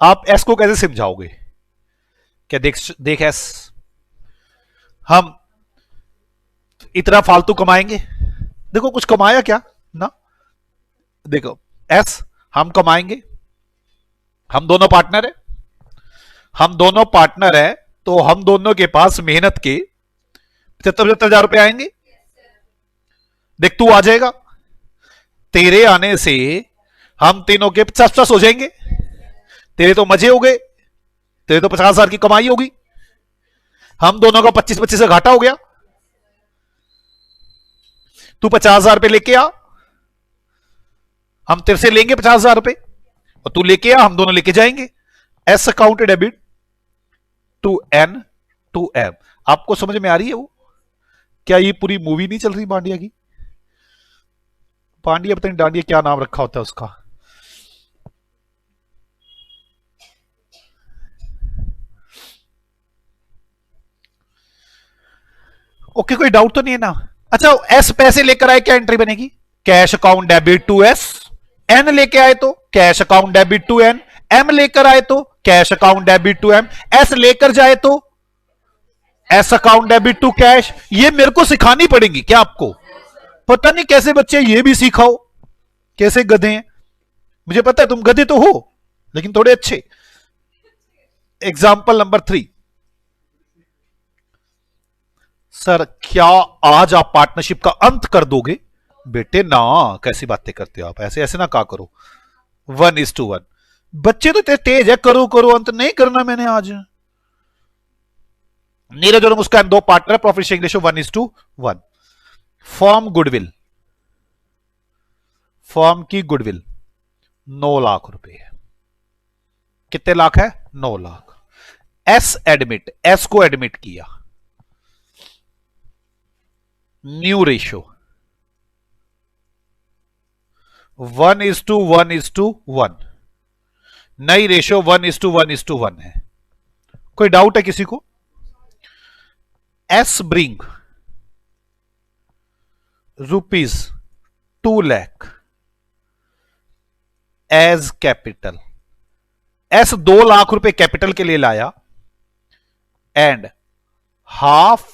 आप एस को कैसे समझाओगे? क्या देख एस, हम इतना फालतू कमाएंगे? देखो कुछ कमाया क्या ना, देखो एस, हम कमाएंगे, हम दोनों पार्टनर है, हम दोनों पार्टनर है, तो हम दोनों के पास मेहनत के 75,000 रुपए आएंगे। देख तू आ जाएगा, तेरे आने से हम तीनों के 50-50 हो जाएंगे। तेरे तो मजे हो गए, तेरे तो 50,000 की कमाई होगी, हम दोनों का 25-25 का घाटा हो गया। तू 50,000 रुपए लेके आ, हम तेरे से लेंगे 50,000 रुपए, और तू लेके आ, हम दोनों लेके जाएंगे। S account debit to N to M. आपको समझ में आ रही है वो? क्या ये पूरी मूवी नहीं चल रही पांड्या की? पांड्या पता नहीं डांडिया क्या नाम रखा होता है उसका। ओके, कोई डाउट तो नहीं है ना? अच्छा, एस पैसे लेकर आए, क्या एंट्री बनेगी? Cash account debit to S. N लेके आए तो cash account debit to N. M लेकर आए तो cash account debit to M. S लेकर जाए तो S account debit to cash. ये मेरे को सिखानी पड़ेगी क्या आपको? पता नहीं कैसे बच्चे ये भी सिखाओ, कैसे गधे हैं। मुझे पता है तुम गधे तो हो, लेकिन थोड़े अच्छे। Example number 3। सर क्या आज आप पार्टनरशिप का अंत कर दोगे? बेटे ना, कैसी बातें करते हो आप, ऐसे ऐसे ना कहा करो। 1:1। बच्चे तो इतने तेज है, करो करो, अंत नहीं करना मैंने आज। नीरज और मुस्कान दो partner, profit sharing ratio 1:1। Form goodwill, form की गुडविल 9 लाख रुपए है। कितने लाख है? 9 लाख। एस एडमिट, एस को एडमिट किया। New ratio 1:1:1। नई रेशियो 1:1:1 है। कोई डाउट है किसी को? S bring ₹2 lakh as capital. S 2 lakh रुपए कैपिटल के लिए लाया, and half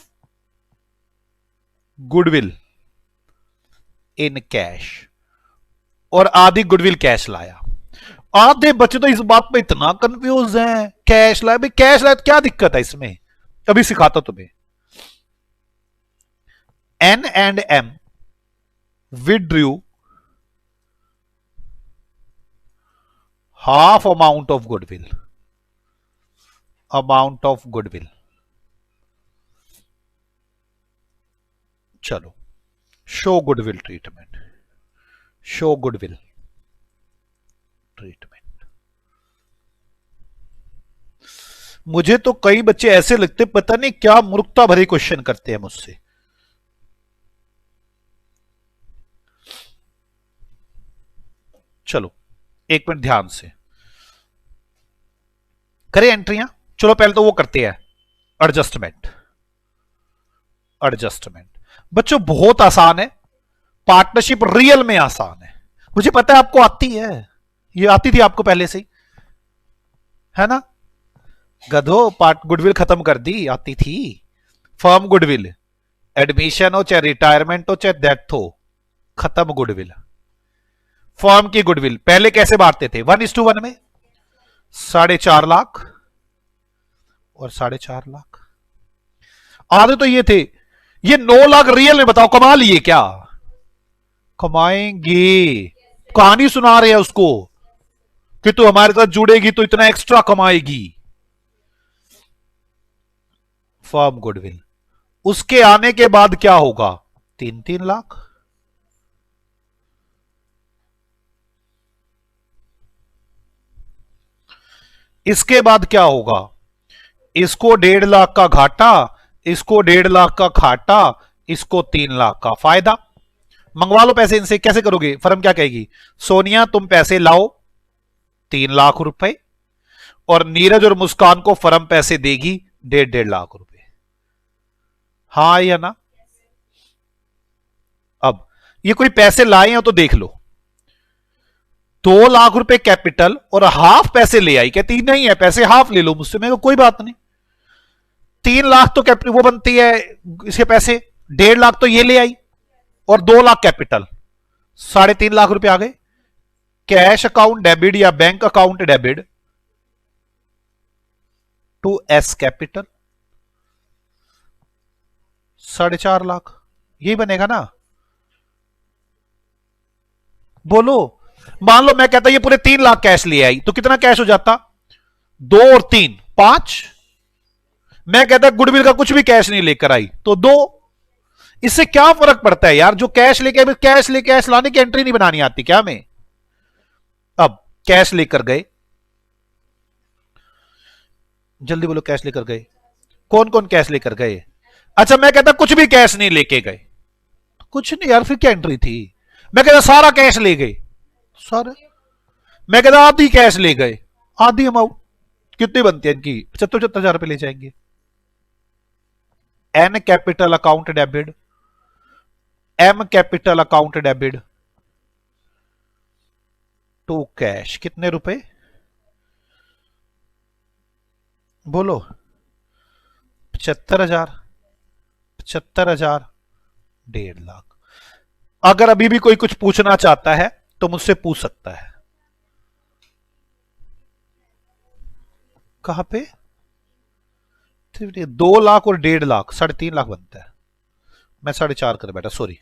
goodwill in cash, और आधी गुडविल कैश लाया। आधे बच्चे तो इस बात पे इतना कंफ्यूज हैं, कैश लाया भाई, कैश लाया तो क्या दिक्कत है इसमें? अभी सिखाता तुम्हें। N and M withdrew half amount of goodwill, amount of goodwill. चलो, show goodwill treatment, show goodwill treatment. मुझे तो कई बच्चे ऐसे लगते, पता नहीं क्या मूर्खता भरे क्वेश्चन करते हैं मुझसे। चलो एक मिनट ध्यान से करें एंट्रियां। चलो पहले तो वो करते हैं, एडजस्टमेंट। एडजस्टमेंट बच्चों बहुत आसान है, पार्टनरशिप रियल में आसान है। मुझे पता है आपको आती है, ये आती थी आपको पहले से ही, है ना? गधो, पार्ट गुडविल खत्म कर दी, आती थी। फर्म गुडविल, एडमिशन हो चाहे रिटायरमेंट हो चाहे डेथ हो, खत्म गुडविल। फर्म की गुडविल पहले कैसे बांटते थे? 1:1 में 4.5 लाख और 4.5 लाख। आधे तो ये थे। ये 9 लाख रियल में बताओ कमा लिए क्या? कमाएंगे। कहानी सुना रहे हैं उसको कि तू हमारे साथ जुड़ेगी तो इतना एक्स्ट्रा कमाएगी। फर्म गुडविल, उसके आने के बाद क्या होगा? 3-3 लाख। इसके बाद क्या होगा? इसको 1.5 लाख का घाटा, इसको 1.5 लाख का घाटा, इसको 3 लाख का फायदा। मंगवा लो पैसे इनसे। कैसे करोगे? फर्म क्या कहेगी? सोनिया तुम पैसे लाओ 3 लाख रुपए, और नीरज और मुस्कान को फर्म पैसे देगी 1.5 लाख रुपए। हाँ या ना? अब ये कोई पैसे लाए हो तो देख लो, 2 लाख रुपए कैपिटल और हाफ पैसे ले आई। कहती नहीं है पैसे हाफ ले लो मुझसे, मैं कोई बात नहीं। 3 लाख तो कैपिटल वो बनती है इसके पैसे, 1.5 लाख तो ये ले आई और 2 लाख कैपिटल, 3.5 लाख रुपए आ गए। कैश अकाउंट डेबिट या bank account debit to S capital 4.5 lakh, यही बनेगा ना। बोलो, मान लो मैं कहता ये पूरे 3 लाख कैश ले आई तो कितना कैश हो जाता? 2 और 3 5। मैं कहता गुडविल का कुछ भी कैश नहीं लेकर आई तो 2। इससे क्या फर्क पड़ता है यार? जो कैश लेके कैश लाने की एंट्री नहीं बनानी आती क्या हमें? अब कैश लेकर गए, जल्दी बोलो, कैश लेकर गए, कौन कौन कैश लेकर गए? अच्छा मैं कहता कुछ भी कैश नहीं लेके गए, कुछ नहीं यार, फिर क्या एंट्री थी? मैं कहता सारा कैश ले गए, सारा। मैं कहता आधी कैश ले गए, आधी अमाउंट कितनी बनती है इनकी? 75,000 रुपए ले जाएंगे। N capital account debit, M capital account debit to cash, कितने रुपए? बोलो, 75,000, 75,000, 1.5 लाख। अगर अभी भी कोई कुछ पूछना चाहता है तो मुझसे पूछ सकता है। कहां पे? 2 लाख और 1.5 लाख, 3.5 लाख बनता है। मैं 4.5 कर बैठा, सॉरी।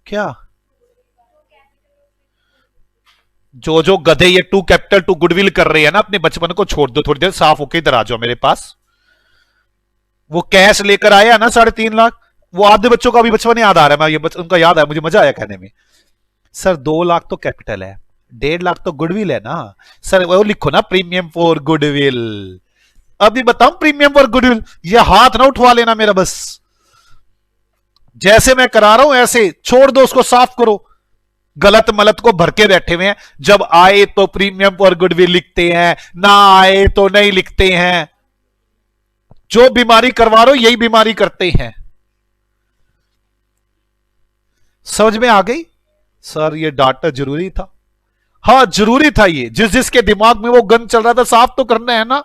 क्या जो जो गधे ये टू कैपिटल टू गुडविल कर रहे हैं ना, अपने बचपन को छोड़ दो, थोड़ी देर साफ होके इधर आ जाओ मेरे पास। वो कैश लेकर आया ना 3.5 लाख, वो आधे बच्चों का भी बचपन याद आ रहा है, उनका याद आया, मुझे मजा आया कहने में। सर 2 लाख तो कैपिटल है, 1.5 लाख तो गुडविल है ना सर। वो लिखो ना प्रीमियम फॉर गुडविल। अभी बताऊं प्रीमियम फॉर गुडविल, ये हाथ ना उठवा लेना मेरा बस। जैसे मैं करा रहा हूं ऐसे छोड़ दो, उसको साफ करो। गलत मलत को भर के बैठे हुए हैं, जब आए तो प्रीमियम फॉर गुडविल लिखते हैं, ना आए तो नहीं लिखते हैं। जो बीमारी करवा रहे हो यही बीमारी करते हैं। समझ में आ गई? सर ये डाटा जरूरी था। हाँ जरूरी था, ये जिस जिसके दिमाग में वो गंद चल रहा था साफ तो करना है ना।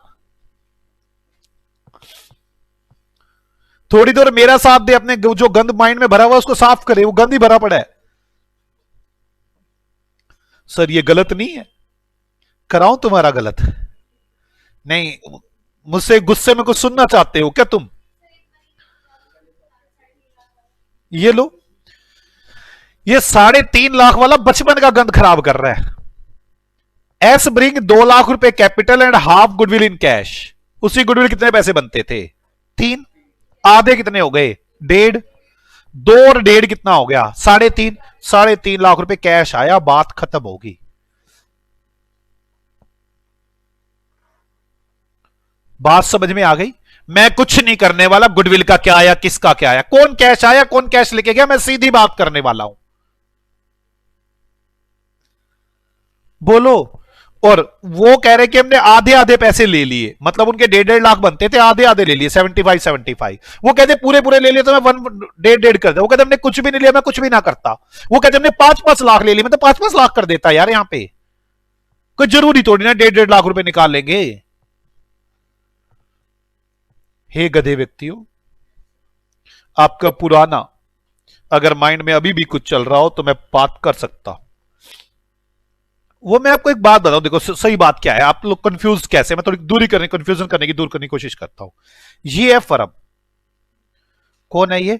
थोड़ी देर मेरा साथ दे, अपने जो गंद माइंड में भरा हुआ उसको साफ करे, वो गंद ही भरा पड़ा है। सर ये गलत नहीं है, कराऊं तुम्हारा गलत? नहीं, मुझसे गुस्से में कुछ सुनना चाहते हो क्या तुम? ये लो, ये 3.5 लाख वाला बचपन का गंद खराब कर रहा है। एस ब्रिंग 2 लाख रुपए capital and half goodwill in cash. उसी गुडविल कितने पैसे बनते थे? 3। आधे कितने हो गए? 1.5। 2 और 1.5 कितना हो गया? 3.5। 3.5 लाख रुपए कैश आया, बात खत्म होगी। बात समझ में आ गई? मैं कुछ नहीं करने वाला, गुडविल का क्या आया किसका क्या आया, कौन कैश आया कौन कैश लेके गया, मैं सीधी बात करने वाला हूं। बोलो। और वो कह रहे कि हमने आधे आधे पैसे ले लिए, मतलब उनके 1.5 लाख बनते थे, आधे आधे ले लिए, 75-75। वो कहते पूरे पूरे ले लिए तो मैं 1.5 कर दे। वो कहते हमने कुछ भी नहीं लिया, मैं कुछ भी ना करता। वो कहते हमने 5-5 लाख ले लिए, मैं तो 5-5 लाख कर देता यार। यहां पे कोई जरूरी थोड़ी ना 1.5 लाख रुपए निकाल लेंगे। हे गधे व्यक्तियों, आपका पुराना अगर माइंड में अभी भी कुछ चल रहा हो तो मैं बात कर सकता हूं। वो मैं आपको एक बात बताऊं, देखो सही बात क्या है, आप लोग कंफ्यूज कैसे, मैं थोड़ी दूरी करने कंफ्यूजन करने की दूर करने की कोशिश करता हूं। ये है फर्म। कौन है ये?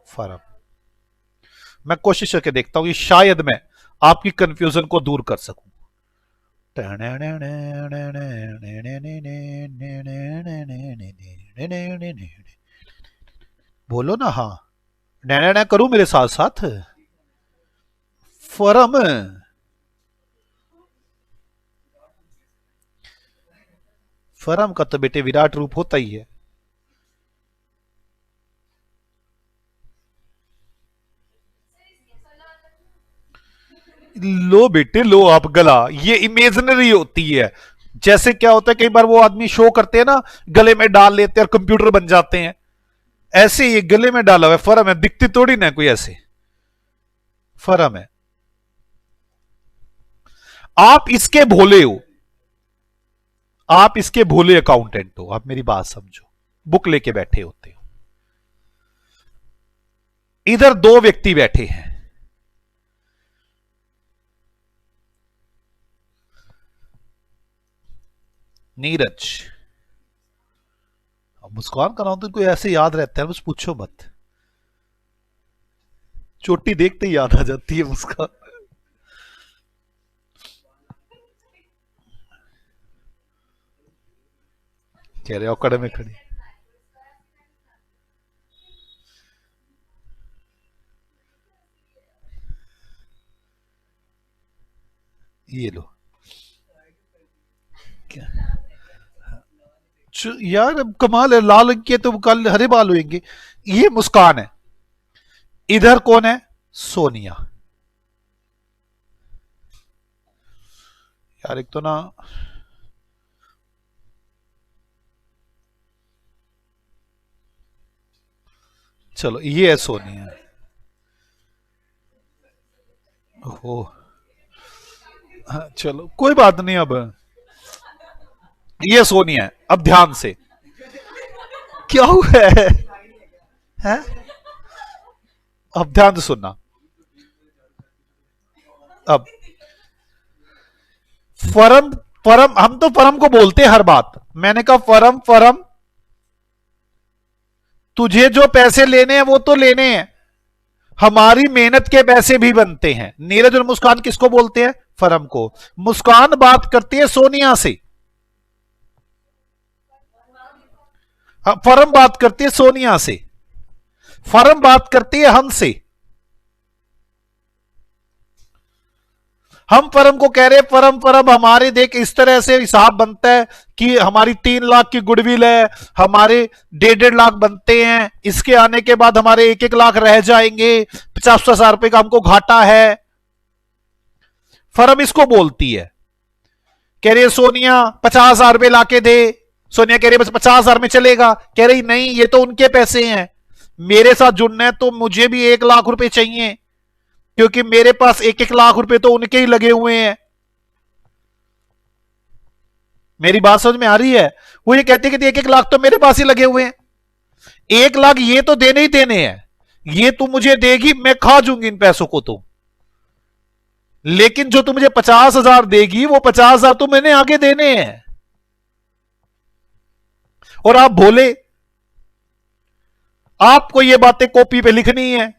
फर्म। मैं कोशिश करके देखता हूं कि शायद मैं आपकी कंफ्यूजन को दूर कर सकूं। बोलो ना हाँ, नैना करूं मेरे साथ साथ। फर्म, फर्म का तो बेटे विराट रूप होता ही है। लो बेटे लो, आप गला, ये इमेजिनरी होती है। जैसे क्या होता है कई बार वो आदमी शो करते हैं ना, गले में डाल लेते हैं और कंप्यूटर बन जाते हैं, ऐसे ये गले में डाला हुआ है, फर्म है, दिखती थोड़ी ना कोई ऐसे। फर्म है। आप इसके भोले हो, आप इसके भोले अकाउंटेंट हो, आप मेरी बात समझो, बुक लेके बैठे होते हो। इधर दो व्यक्ति बैठे हैं, नीरज, मुस्कान का नाम तो कोई ऐसे याद रहता है, बस पूछो मत, चोटी देखते ही याद आ जाती है मुस्कान। कह रहे औकड़ में खड़ी, ये लो क्या यार, अब कमाल है, लाल रंग के तो कल हरे बाल होंगे। ये मुस्कान है, इधर कौन है? सोनिया। यार एक तो ना, चलो ये है सोनिया। ओहो, हाँ, चलो कोई बात नहीं। अब ये सोनिया है, अब ध्यान से, क्या हुआ है? अब ध्यान से सुनना। अब फर्म, फर्म, हम तो फर्म को बोलते हैं हर बात। मैंने कहा फर्म, फर्म, तुझे जो पैसे लेने हैं वो तो लेने हैं, हमारी मेहनत के पैसे भी बनते हैं। नीरज और मुस्कान किसको बोलते हैं? फर्म को। मुस्कान बात करती है सोनिया से, फर्म बात करती है सोनिया से, फर्म बात करती है हमसे। हम फर्म को कह रहे हैं फर्म, फर्म हमारे देख इस तरह से हिसाब बनता है कि हमारी 3 लाख की गुडविल है, हमारे 1.5 लाख बनते हैं, इसके आने के बाद हमारे 1-1 लाख रह जाएंगे, 50,000 रुपए का हमको घाटा है। फर्म इसको बोलती है। कह रही है सोनिया 50,000 रुपए लाके दे। सोनिया कह रही है बस 50,000 में चलेगा। कह रही नहीं, ये तो उनके पैसे हैं, मेरे साथ जुड़ना है तो मुझे भी 1 लाख रुपए चाहिए, क्योंकि मेरे पास 1-1 लाख रुपए तो उनके ही लगे हुए हैं। मेरी बात समझ में आ रही है? वो ये कहती है कि 1-1 लाख तो मेरे पास ही लगे हुए हैं, 1 लाख ये तो देने ही देने हैं, ये तू मुझे देगी, मैं खा जूंगी इन पैसों को तो, लेकिन जो तू मुझे 50,000 देगी वो 50,000 तो मैंने आगे देने हैं। और आप भोले, आपको ये बातें कॉपी पे लिखनी है।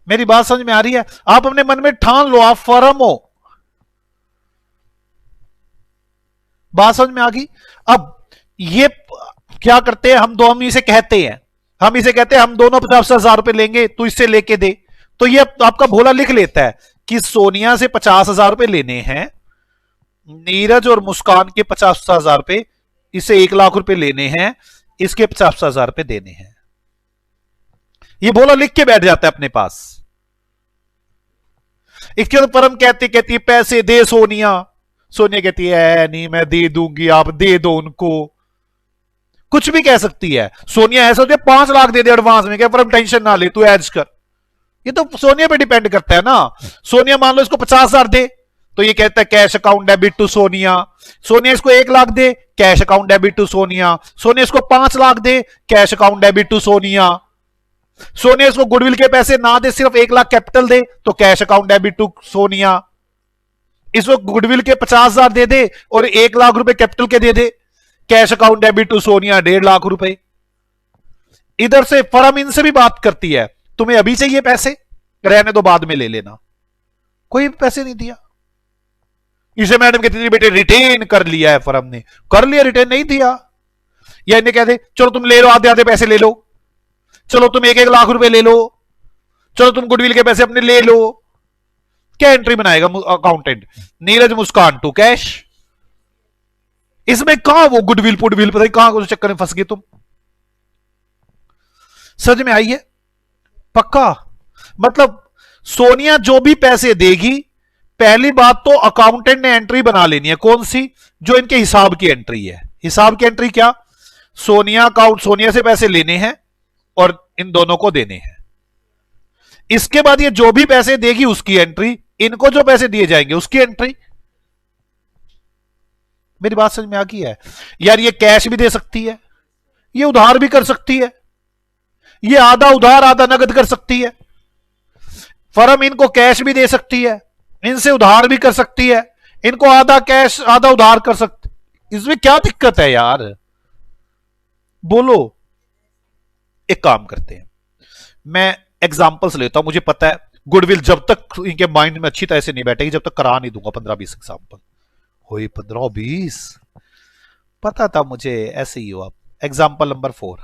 मेरी बात समझ में आ रही है? आप अपने मन में ठान लो, आप फर्म हो। बात समझ में आ गई? अब ये क्या करते हैं हम दो, हम इसे कहते हैं, हम दोनों 50,000 रुपए लेंगे, तू इससे लेके दे। तो ये आपका भोला लिख लेता है कि सोनिया से 50,000 रुपए लेने हैं, नीरज और मुस्कान के 50,000 रुपए, इसे 1 लाख रुपए लेने हैं, इसके 50,000 रुपए देने हैं। ये भोला लिख के बैठ जाता है अपने पास। इसके बाद परम कहती है पैसे दे सोनिया। सोनिया कहती है नहीं मैं दे दूंगी, आप दे दो उनको। कुछ भी कह सकती है सोनिया, ऐसा होता है 5 लाख दे दे एडवांस में, क्या परम टेंशन ना ले, तू एज कर। ये तो सोनिया पे डिपेंड करता है ना। सोनिया मान लो इसको 50,000 दे, तो ये कहता है cash account debit to Sonia. Sonia इसको 1 लाख दे, cash account debit to Sonia. Sonia इसको 5 लाख दे, cash account debit to Sonia. Sonia इसको गुडविल के पैसे ना दे, सिर्फ 1 लाख कैपिटल दे, तो cash account debit to Sonia. इसको गुडविल के 50,000 दे दे और 1 लाख रुपए कैपिटल के दे दे, cash account debit to Sonia 1.5 lakh रुपए। इधर से फर्म इनसे भी बात करती है, तुम्हें अभी चाहिए पैसे, रहने दो बाद में ले लेना। कोई पैसे नहीं दिया। इसे मैडम कहती थी बेटे रिटेन कर लिया है फर्म ने, कर लिया, रिटेन नहीं दिया। या इन्हें कहते चलो तुम ले लो, आधे आधे पैसे ले लो, चलो तुम 1-1 लाख रुपए ले लो, चलो तुम गुडविल के पैसे अपने ले लो। क्या एंट्री बनाएगा accountant? Neeraj Muskan to cash. इसमें कहां वो गुडविल पुडविल, पता नहीं कहां उस चक्कर में फंस गए तुम। समझ में आई है? पक्का? मतलब सोनिया जो भी पैसे देगी, पहली बात तो अकाउंटेंट ने एंट्री बना लेनी है। कौन सी? जो इनके हिसाब की एंट्री है। हिसाब की एंट्री क्या? सोनिया से पैसे लेने हैं और इन दोनों को देने हैं। इसके बाद ये जो भी पैसे देगी उसकी एंट्री, इनको जो पैसे दिए जाएंगे उसकी एंट्री। मेरी बात समझ में आ गई है यार? ये कैश भी दे सकती है, ये उधार भी कर सकती है, ये आधा उधार आधा नगद कर सकती है। फर्म इनको कैश भी दे सकती है, इनसे उधार भी कर सकती है, इनको आधा कैश आधा उधार कर सकती। इसमें क्या दिक्कत है यार? बोलो। एक काम करते हैं, मैं एग्जांपल्स लेता हूं। मुझे पता है गुडविल जब तक इनके माइंड में अच्छी तरह से नहीं बैठेगी जब तक करा नहीं दूंगा 15-20 एग्जांपल। हुई 15-20, पता था मुझे ऐसे ही हो आप। एग्जांपल नंबर 4,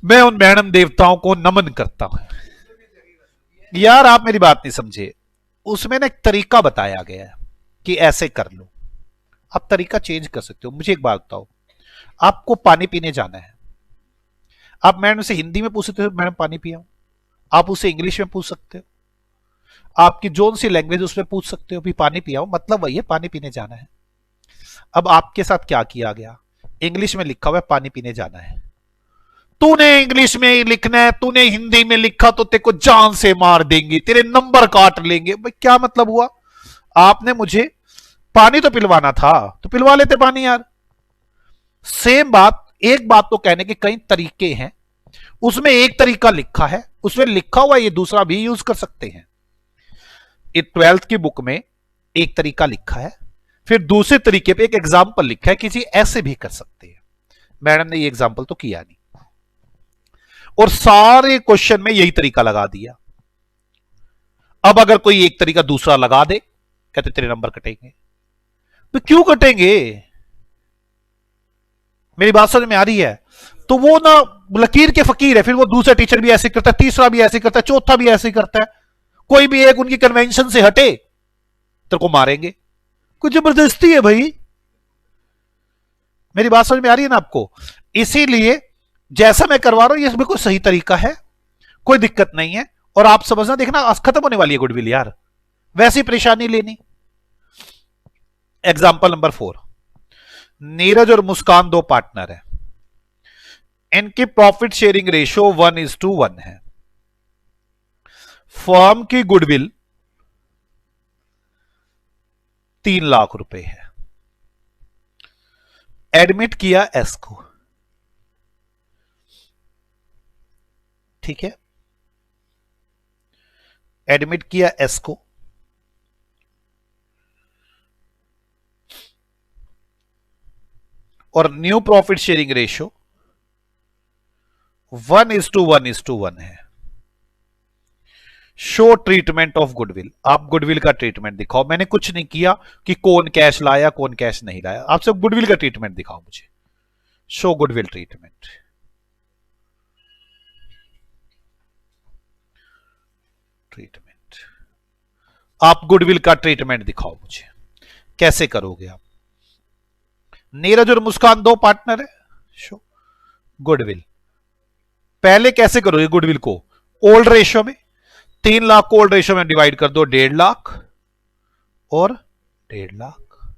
मैं उन मैडम देवताओं को नमन करता हूं। यार आप मेरी बात नहीं समझे, उसमें ना एक तरीका बताया गया है कि ऐसे कर लो। आप तरीका चेंज कर सकते हो। मुझे एक बात बताओ, आपको पानी पीने जाना है, आप मैडम से हिंदी में पूछ सकते हो मैडम पानी पिया? आप उससे इंग्लिश में पूछ सकते हो, आपकी जोन सी लैंग्वेज उसमें पूछ सकते हो भी पानी पिया, मतलब वही है पानी पीने जाना है। अब आपके साथ क्या किया गया? इंग्लिश में लिखा हुआ है पानी पीने जाना है, तूने इंग्लिश में लिखना है, तूने हिंदी में लिखा तो तेरे को जान से मार देंगे, तेरे नंबर काट लेंगे। भाई क्या मतलब हुआ? आपने मुझे पानी तो पिलवाना था तो पिलवा लेते पानी यार। सेम बात, एक बात तो कहने के कई तरीके हैं, उसमें एक तरीका लिखा है, उसमें लिखा हुआ ये दूसरा भी यूज कर सकते हैं। 12th की बुक में एक तरीका लिखा है, फिर दूसरे तरीके पे एक एग्जाम्पल लिखा है कि जी ऐसे भी कर सकते हैं। मैडम ने ये एग्जाम्पल तो किया नहीं और सारे क्वेश्चन में यही तरीका लगा दिया। अब अगर कोई एक तरीका दूसरा लगा दे, कहते तेरे नंबर कटेंगे। तो क्यों कटेंगे? मेरी बात समझ में आ रही है? तो वो ना लकीर के फकीर है, फिर वो दूसरा टीचर भी ऐसे करता है, तीसरा भी ऐसे करता है, चौथा भी ऐसे करता है। कोई भी एक उनकी कन्वेंशन से हटे तेरे को मारेंगे। कुछ जबरदस्ती है भाई। मेरी बात समझ में आ रही है ना आपको? इसीलिए जैसा मैं करवा रहा हूं ये बिल्कुल सही तरीका है, कोई दिक्कत नहीं है। और आप समझना, देखना आज खत्म होने वाली है गुडविल यार, वैसी परेशानी लेनी। एग्जाम्पल नंबर 4, नीरज और मुस्कान दो पार्टनर है, इनकी प्रॉफिट शेयरिंग रेशियो 1:1 है। फर्म की गुडविल 3 लाख रुपए है। एडमिट किया एस को, ठीक है, एडमिट किया एस को, और न्यू प्रॉफिट शेयरिंग रेशियो 1:1 है। शो ट्रीटमेंट ऑफ गुडविल, आप गुडविल का ट्रीटमेंट दिखाओ। मैंने कुछ नहीं किया कि कौन कैश लाया कौन कैश नहीं लाया, आप सब गुडविल का ट्रीटमेंट दिखाओ मुझे। शो गुडविल ट्रीटमेंट, आप गुडविल का ट्रीटमेंट दिखाओ मुझे, कैसे करोगे आप? नीरज और मुस्कान दो पार्टनर है, शो गुडविल। पहले कैसे करोगे गुडविल को? ओल्ड रेशियो में, 3 लाख को ओल्ड रेशियो में डिवाइड कर दो, 1.5 लाख और 1.5 लाख।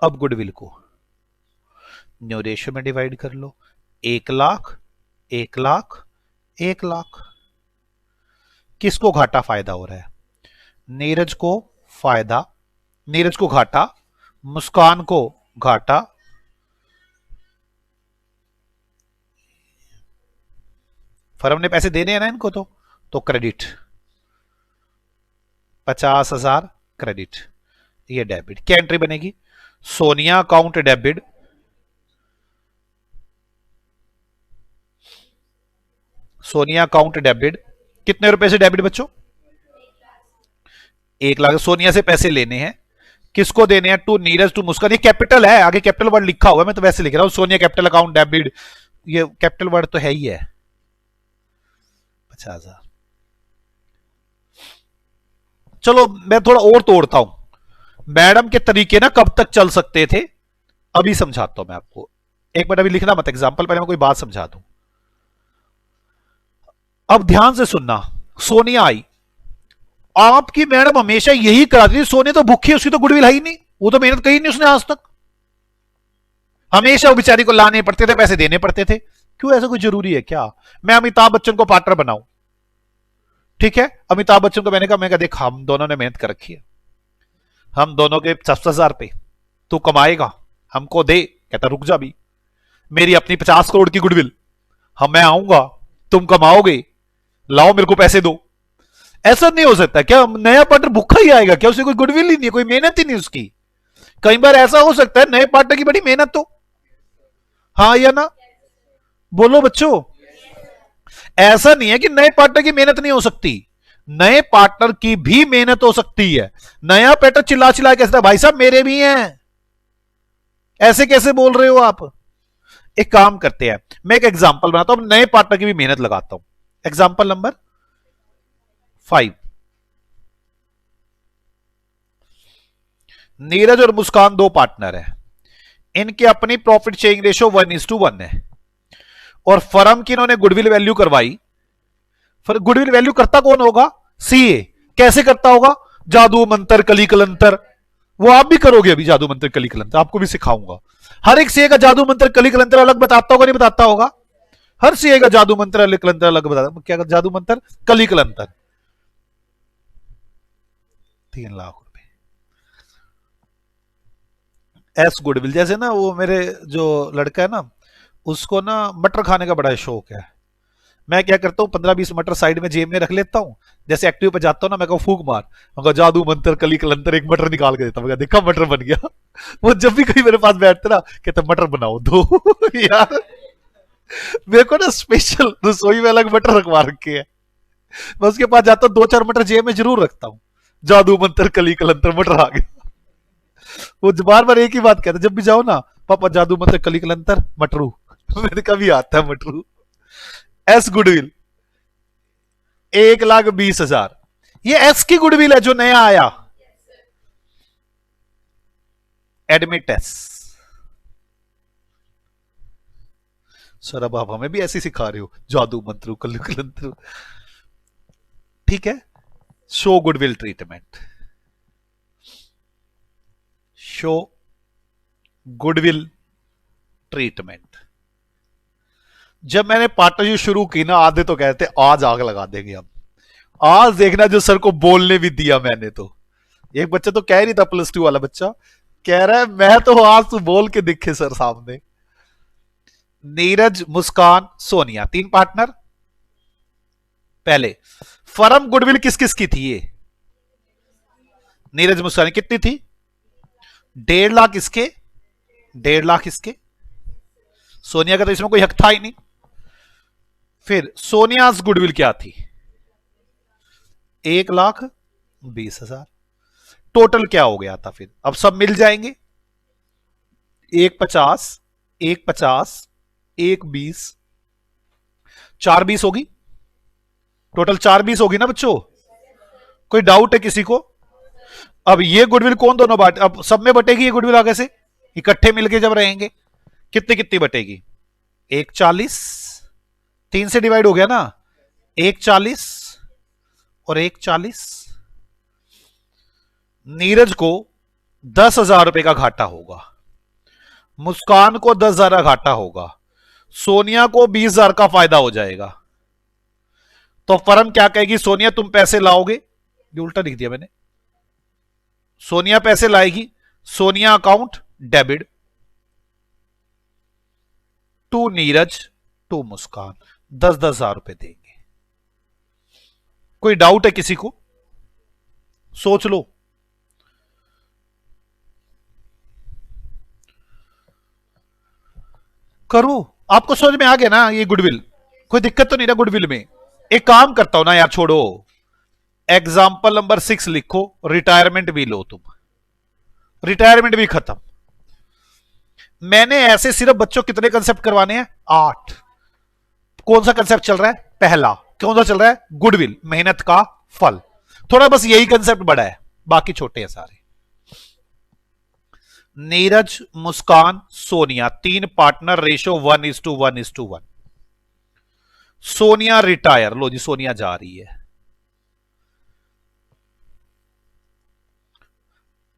अब गुडविल को न्यू रेशियो में डिवाइड कर लो, 1 लाख 1 लाख 1 लाख। किसको घाटा फायदा हो रहा है? नीरज को फायदा, नीरज को घाटा, मुस्कान को घाटा, फर्म ने पैसे देने हैं ना इनको, तो क्रेडिट 50,000 क्रेडिट, ये डेबिट। क्या एंट्री बनेगी? Sonia account debit, Sonia account debit. कितने रुपए से डेबिट बच्चों? 1 लाख। सोनिया से पैसे लेने हैं, किसको देने हैं? टू नीरज टू मुस्कान। ये कैपिटल है, आगे कैपिटल वर्ड लिखा हुआ है, मैं तो वैसे लिख रहा हूं, सोनिया कैपिटल अकाउंट डेबिट, ये कैपिटल वर्ड तो है ही है। 50,000। चलो मैं थोड़ा और तोड़ता हूं, मैडम के तरीके ना कब तक चल सकते थे अभी समझाता हूं मैं आपको। एक मिनट अभी लिखना मत एग्जाम्पल, पहले मैं कोई बात समझा दूं। अब ध्यान से सुनना, सोनिया आई, आपकी मैडम हमेशा यही कराती थी, सोनिया तो भूखी, उसकी तो गुडविल है ही नहीं, वो तो मेहनत कही नहीं उसने आज तक, हमेशा वो बेचारी को लाने पड़ते थे, पैसे देने पड़ते थे। क्यों? ऐसा कोई जरूरी है क्या मैं अमिताभ बच्चन को पार्टनर बनाऊं? ठीक है, अमिताभ बच्चन को मैंने कहा देख हम दोनों ने मेहनत कर रखी है, हम दोनों के 50,000 पे तू कमाएगा, हमको दे। कहता रुक जा भी, मेरी अपनी 50 करोड़ की गुडविल, हम मैं आऊंगा तुम कमाओगे, लाओ मेरे को पैसे दो। ऐसा नहीं हो सकता क्या? नया पार्टनर भूखा ही आएगा क्या? उसे कोई गुडविल ही नहीं है, कोई मेहनत ही नहीं उसकी। कई बार ऐसा हो सकता है नए पार्टनर की बड़ी मेहनत तो, हाँ या ना, बोलो बच्चों। ऐसा नहीं है कि नए पार्टनर की मेहनत नहीं हो सकती, नए पार्टनर की भी मेहनत हो सकती है। नया पार्टनर चिल्ला चिल्ला कैसे, भाई साहब मेरे भी हैं, ऐसे कैसे बोल रहे हो आप? एक काम करते हैं, मैं एक एग्जांपल बनाता हूं, नए पार्टनर की भी मेहनत लगाता हूं। Example number 5। नीरज और मुस्कान दो पार्टनर है, इनके अपनी प्रॉफिट शेयरिंग रेशो 1:1 है, और फर्म की इन्होंने गुडविल वैल्यू करवाई। फिर गुडविल वैल्यू करता कौन होगा? सीए। कैसे करता होगा? जादू मंत्र कली कलंतर, वो आप भी करोगे अभी, जादू मंत्र कली कलंतर आपको भी सिखाऊंगा। हर एक सीए का जादू मंत्र कली कलंतर अलग बताता होगा, नहीं बताता होगा? हर सीए का जादू मंत्र अलग कलंतर अलग बताता, क्या जादू मंत्र कली कलंतर। 3 लाख रुपए एस गुडविल। जैसे ना वो मेरे जो लड़का है ना, उसको ना मटर खाने का बड़ा शौक है। मैं क्या करता हूँ, 15-20 मटर साइड में जेब में रख लेता हूँ, जैसे एक्टिव पे जाता हूँ ना, मैं कहूँ फूक मार, मैं जादू मंत्र कली कलंतर, एक मटर निकाल के देता हूँ, देखा मटर बन गया। वो जब भी कहीं मेरे पास बैठते ना, कहते मटर बनाओ दो। यार मेरे को ना स्पेशल रसोई में अलग मटर रखवा रखे हैं, मैं उसके पास जाता हूँ, 2-4 मटर जेब में जरूर रखता हूँ, जादू मंत्र कली कलंतर मटर आ गया। वो बार बार एक ही बात कहता, जब भी जाओ ना, पापा जादू मंत्र कली कलंतर मटरू। मैंने कभी आता है मटरू। एस गुडविल 1,20,000, ये एस की गुडविल है जो नया आया। Admit S. सर अब आप हमें भी ऐसे सिखा रहे हो, जादू मंत्र कली कलंतर। ठीक है, show goodwill treatment, show goodwill treatment. जब मैंने पार्टनरशिप शुरू की ना, आधे तो कहते आज आग लगा देंगे हम, आज देखना जो सर को बोलने भी दिया मैंने तो। एक बच्चा तो कह ही नहीं था, +2 वाला बच्चा कह रहा है मैं तो आज तू बोल के दिखे सर सामने। नीरज मुस्कान सोनिया 3 पार्टनर। पहले फर्म गुडविल किस किस की थी? ये नीरज मुस्कान कितनी थी? 1.5 लाख इसके, 1.5 लाख इसके। सोनिया का तो इसमें कोई हक था ही नहीं। फिर सोनिया गुडविल क्या थी? 1,20,000। टोटल क्या हो गया था फिर? अब सब मिल जाएंगे, 1,50, 1,50, 1,20, 4,20 होगी, टोटल 4,20 होगी ना बच्चों? कोई डाउट है किसी को? अब ये गुडविल कौन दोनों बांट, अब सब में बटेगी ये गुडविल आगे से, इकट्ठे मिलके जब रहेंगे कितनी कितनी बटेगी? 1,40, 3 से डिवाइड हो गया ना, 1,40 और 1,40। नीरज को 10,000 रुपए का घाटा होगा, मुस्कान को 10,000 का घाटा होगा, सोनिया को 20,000 का फायदा हो जाएगा। तो फर्म क्या कहेगी? सोनिया तुम पैसे लाओगे, ये उल्टा लिख दिया मैंने, सोनिया पैसे लाएगी, Sonia account debit to Neeraj to Muskan, 10,000 रुपए देंगे। कोई डाउट है किसी को? सोच लो। करो, आपको समझ में आ गया ना ये गुडविल? कोई दिक्कत तो नहीं ना गुडविल में? एक काम करता हूं ना यार, छोड़ो, एग्जाम्पल नंबर 6 लिखो, रिटायरमेंट भी लो तुम, रिटायरमेंट भी खत्म। मैंने ऐसे सिर्फ बच्चों कितने कंसेप्ट करवाने हैं? 8। कौन सा कंसेप्ट चल रहा है? पहला कौन सा चल रहा है? गुडविल, मेहनत का फल। थोड़ा बस यही कंसेप्ट बड़ा है, बाकी छोटे हैं सारे। Neeraj Muskan Sonia 3 partner, ratio 1:1:1। Sonia retire, लो जी सोनिया जा रही है।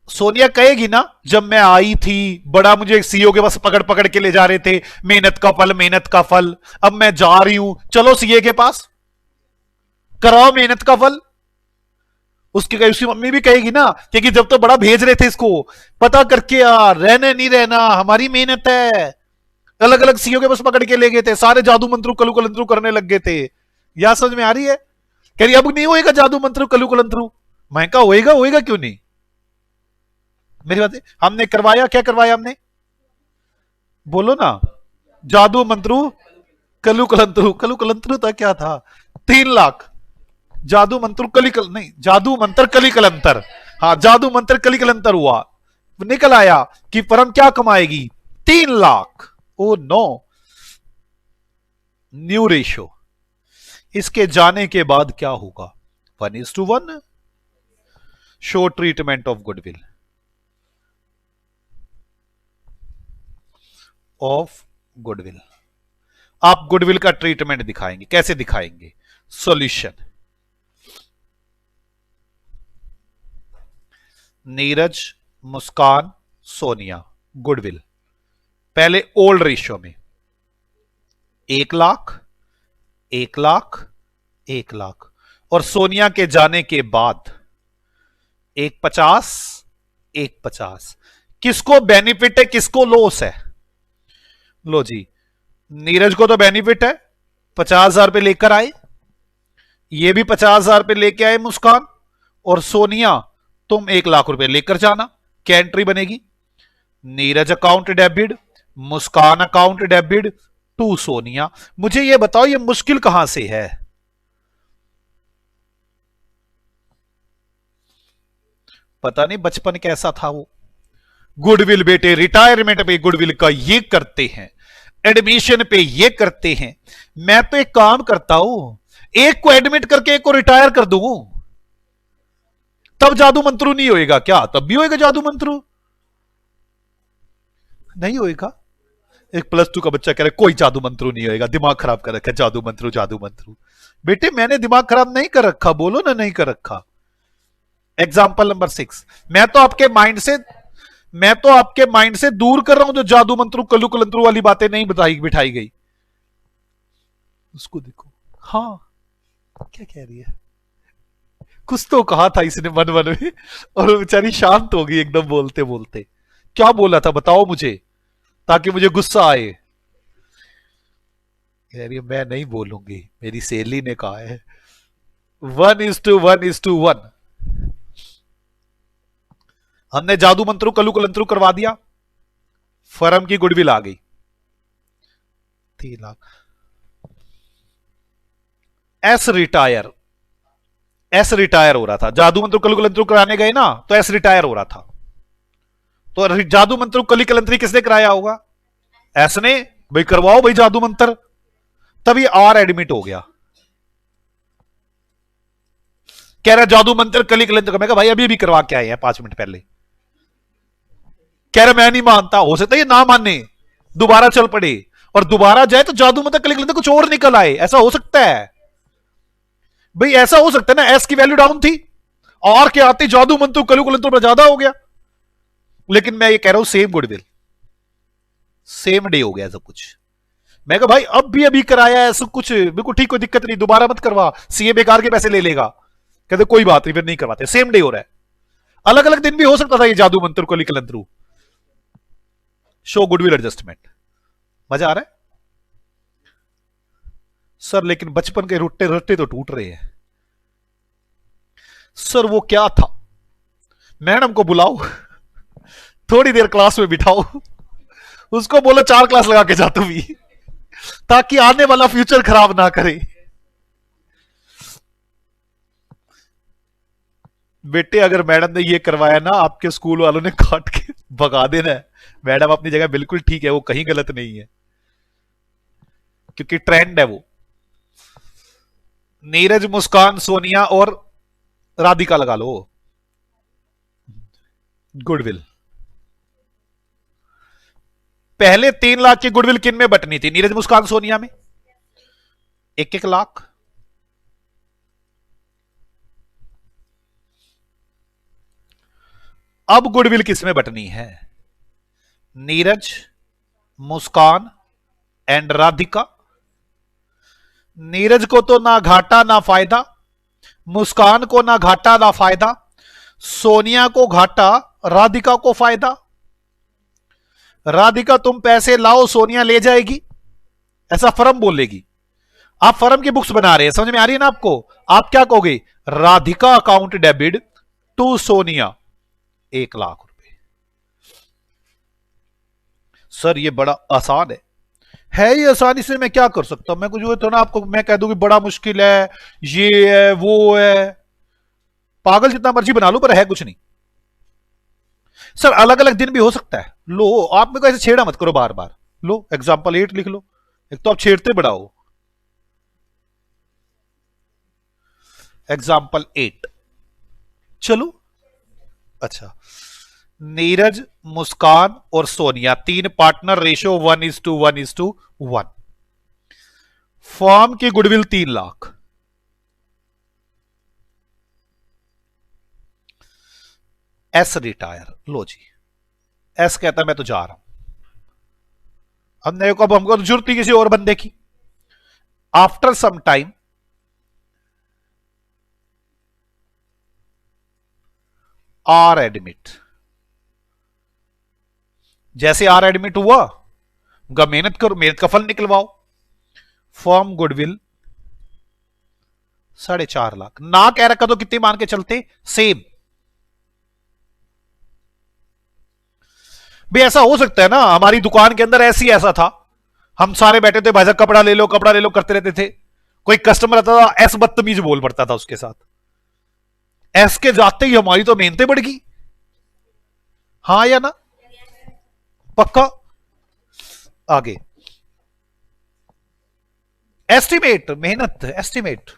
सोनिया कहेगी ना जब मैं आई थी बड़ा मुझे सीईओ के पास पकड़ पकड़ के ले जा रहे थे, मेहनत का फल, मेहनत का फल, अब मैं जा रही हूं, चलो सीए के पास। कराओ मेहनत का फल। उसकी मम्मी भी कहेगी ना कि जब तो बड़ा भेज रहे थे इसको, पता करके यार, रहने नहीं रहना, हमारी मेहनत है। अलग अलग सीओ के बस पकड़ के ले गए थे, सारे जादू मंत्रू कलू कलंत्रू करने लग गए थे। या समझ में आ रही है? कह रही अब नहीं होएगा जादू मंत्र कलू कलंत्रू। मैं कहा होएगा, होएगा क्यों नहीं? मेरी बात हमने करवाया, क्या करवाया हमने? बोलो ना। जादू मंत्रू कलू कलंत्रू। कलू कलंत्रू था क्या था? 3 लाख। जादू मंत्र कली कल नहीं, जादू मंत्र कली कलंतर। हाँ, जादू मंत्र कली कलंतर हुआ। निकल आया कि फर्म क्या कमाएगी? 3 lakh. Oh no, new ratio. इसके जाने के बाद क्या होगा? 1:1 show treatment of goodwill, of goodwill. आप गुडविल का ट्रीटमेंट दिखाएंगे, कैसे दिखाएंगे? Solution, Neeraj, Muskan, Sonia, goodwill. पहले ओल्ड रेशियो में 1 लाख, 1 लाख, 1 लाख। और सोनिया के जाने के बाद 1,50, 1,50। किसको बेनिफिट है, किसको लॉस है? लो जी, नीरज को तो बेनिफिट है, 50,000 रुपए लेकर आए। ये भी 50,000 रुपए लेके आए मुस्कान। और सोनिया, तुम 1 लाख रुपए लेकर जाना। क्या एंट्री बनेगी? Neeraj account debit, Muskan account debit to Sonia. मुझे यह बताओ, यह मुश्किल कहां से है? पता नहीं बचपन कैसा था वो। गुडविल बेटे, रिटायरमेंट पे गुडविल का ये करते हैं, एडमिशन पे ये करते हैं। मैं तो एक काम करता हूं, एक को एडमिट करके एक को रिटायर कर दूं, तब जादू मंत्रू नहीं होएगा क्या? तब भी होएगा जादू मंत्रू? नहीं होएगा। एक +2 का बच्चा कह रहा है कोई जादू मंत्रू नहीं होएगा, दिमाग खराब कर रखा है, जादू मंत्रू जादू मंत्रू। बेटे मैंने दिमाग खराब नहीं कर रखा, बोलो ना नहीं कर रखा। एग्जाम्पल नंबर 6, मैं तो आपके माइंड से दूर कर रहा हूं जो जादू मंत्रू कल्लू कलंत्रू वाली बातें नहीं बिठाई गई। उसको देखो, हाँ क्या कह रही है? कुछ तो कहा था इसने मन मन में, और बेचारी शांत हो गई एकदम बोलते बोलते। क्या बोला था बताओ मुझे, ताकि मुझे गुस्सा आए। कह रही है मैं नहीं बोलूंगी, मेरी सहेली ने कहा है। 1:1:1। हमने जादू मंत्रू कल्लू कलंत्रू करवा दिया, फर्म की गुडविल आ गई 3 लाख। एस रिटायर हो रहा था। जादू मंत्र कल्लू कलंत्री कराने गए ना, तो एस रिटायर हो रहा था। तो जादू मंत्र कली कलंत्री किसने कराया होगा? एस ने। भाई करवाओ भाई जादू मंत्र। तभी आर एडमिट हो गया, कह रहा जादू मंत्र कली कलंत्री का। मैं कहा भाई अभी भी करवा के आए हैं 5 मिनट पहले। कह रहा मैं नहीं मानता। हो सकता है ये ना माने, दोबारा चल पड़े, और दोबारा जाए तो जादू मंत्र कली कलंत्री कुछ और निकल आए। ऐसा हो सकता है भाई, ऐसा हो सकता है ना। एस की वैल्यू डाउन थी, आर के आते जादू मंत्र कलू कलंत्री पर ज्यादा हो गया। लेकिन मैं ये कह रहा हूं सेम गुडविल, सेम डे हो गया सब कुछ। मैं कहा भाई अब भी अभी कराया है सब कुछ, बिल्कुल ठीक, कोई दिक्कत नहीं, दोबारा मत करवा, सीए बेकार के पैसे ले लेगा। कहते कोई बात नहीं, फिर नहीं करवाते, सेम डे हो रहा है। अलग अलग दिन भी हो सकता था ये जादू मंत्र को निकलन थ्रू। Show goodwill adjustment. मजा आ रहा है सर? लेकिन बचपन के रुट्टे रट्टे तो टूट रहे हैं सर। वो क्या था? मैडम को बुलाओ, थोड़ी देर क्लास में बिठाओ, उसको बोलो 4 क्लास लगा के जा तू भी, ताकि आने वाला फ्यूचर खराब ना करे। बेटे अगर मैडम ने ये करवाया ना, आपके स्कूल वालों ने काट के भगा देना है। मैडम अपनी जगह बिल्कुल ठीक है, वो कहीं गलत नहीं है, क्योंकि ट्रेंड है वो। नीरज, मुस्कान, सोनिया और राधिका लगा लो गुडविल। पहले 3 लाख की गुडविल किन में बटनी थी? नीरज, मुस्कान, सोनिया में 1-1 लाख। अब गुडविल किस में बटनी है? नीरज, मुस्कान एंड राधिका। नीरज को तो ना घाटा ना फायदा, मुस्कान को ना घाटा ना फायदा, सोनिया को घाटा, राधिका को फायदा। राधिका तुम पैसे लाओ, सोनिया ले जाएगी, ऐसा फर्म बोलेगी। आप फर्म की बुक्स बना रहे हैं, समझ में आ रही है ना आपको? आप क्या कहोगे? Radhika account debit to Sonia 1,00,000 रुपए। सर ये बड़ा आसान है ये आसानी से मैं क्या कर सकता हूं? मैं कुछ तो ना आपको मैं कह दूं कि बड़ा मुश्किल है, ये है वो है, पागल जितना मर्जी बना लो, पर है कुछ नहीं। सर अलग अलग दिन भी हो सकता है। लो आप मेरे को ऐसे छेड़ा मत करो बार बार। लो एग्जाम्पल 8 लिख लो, एक तो आप छेड़ते बड़ा हो। एग्जाम्पल 8 चलो। अच्छा, नीरज, मुस्कान और सोनिया 3 पार्टनर, रेशो 1:1:1। फॉर्म की गुडविल 3,00,000। S retire. लो जी, एस कहता मैं तो जा रहा हूं, हमने कब हमको जरूरत थी किसी और बंदे की। After some time are admit. जैसे आर एडमिट हुआ, उनका मेहनत करो, मेहनत का फल निकलवाओ। Form goodwill 4.5 lakh. ना कह रखा तो कितनी मान के चलते? सेम। भी ऐसा हो सकता है ना, हमारी दुकान के अंदर ऐसा था, हम सारे बैठे थे, भाई साहब कपड़ा ले लो कपड़ा ले लो करते रहते थे। कोई कस्टमर आता था, ऐस बदतमीज बोल पड़ता था उसके साथ, एस के जाते ही हमारी तो मेहनतें बढ़ गई। हाँ या ना? पक्का। आगे एस्टिमेट, मेहनत एस्टिमेट।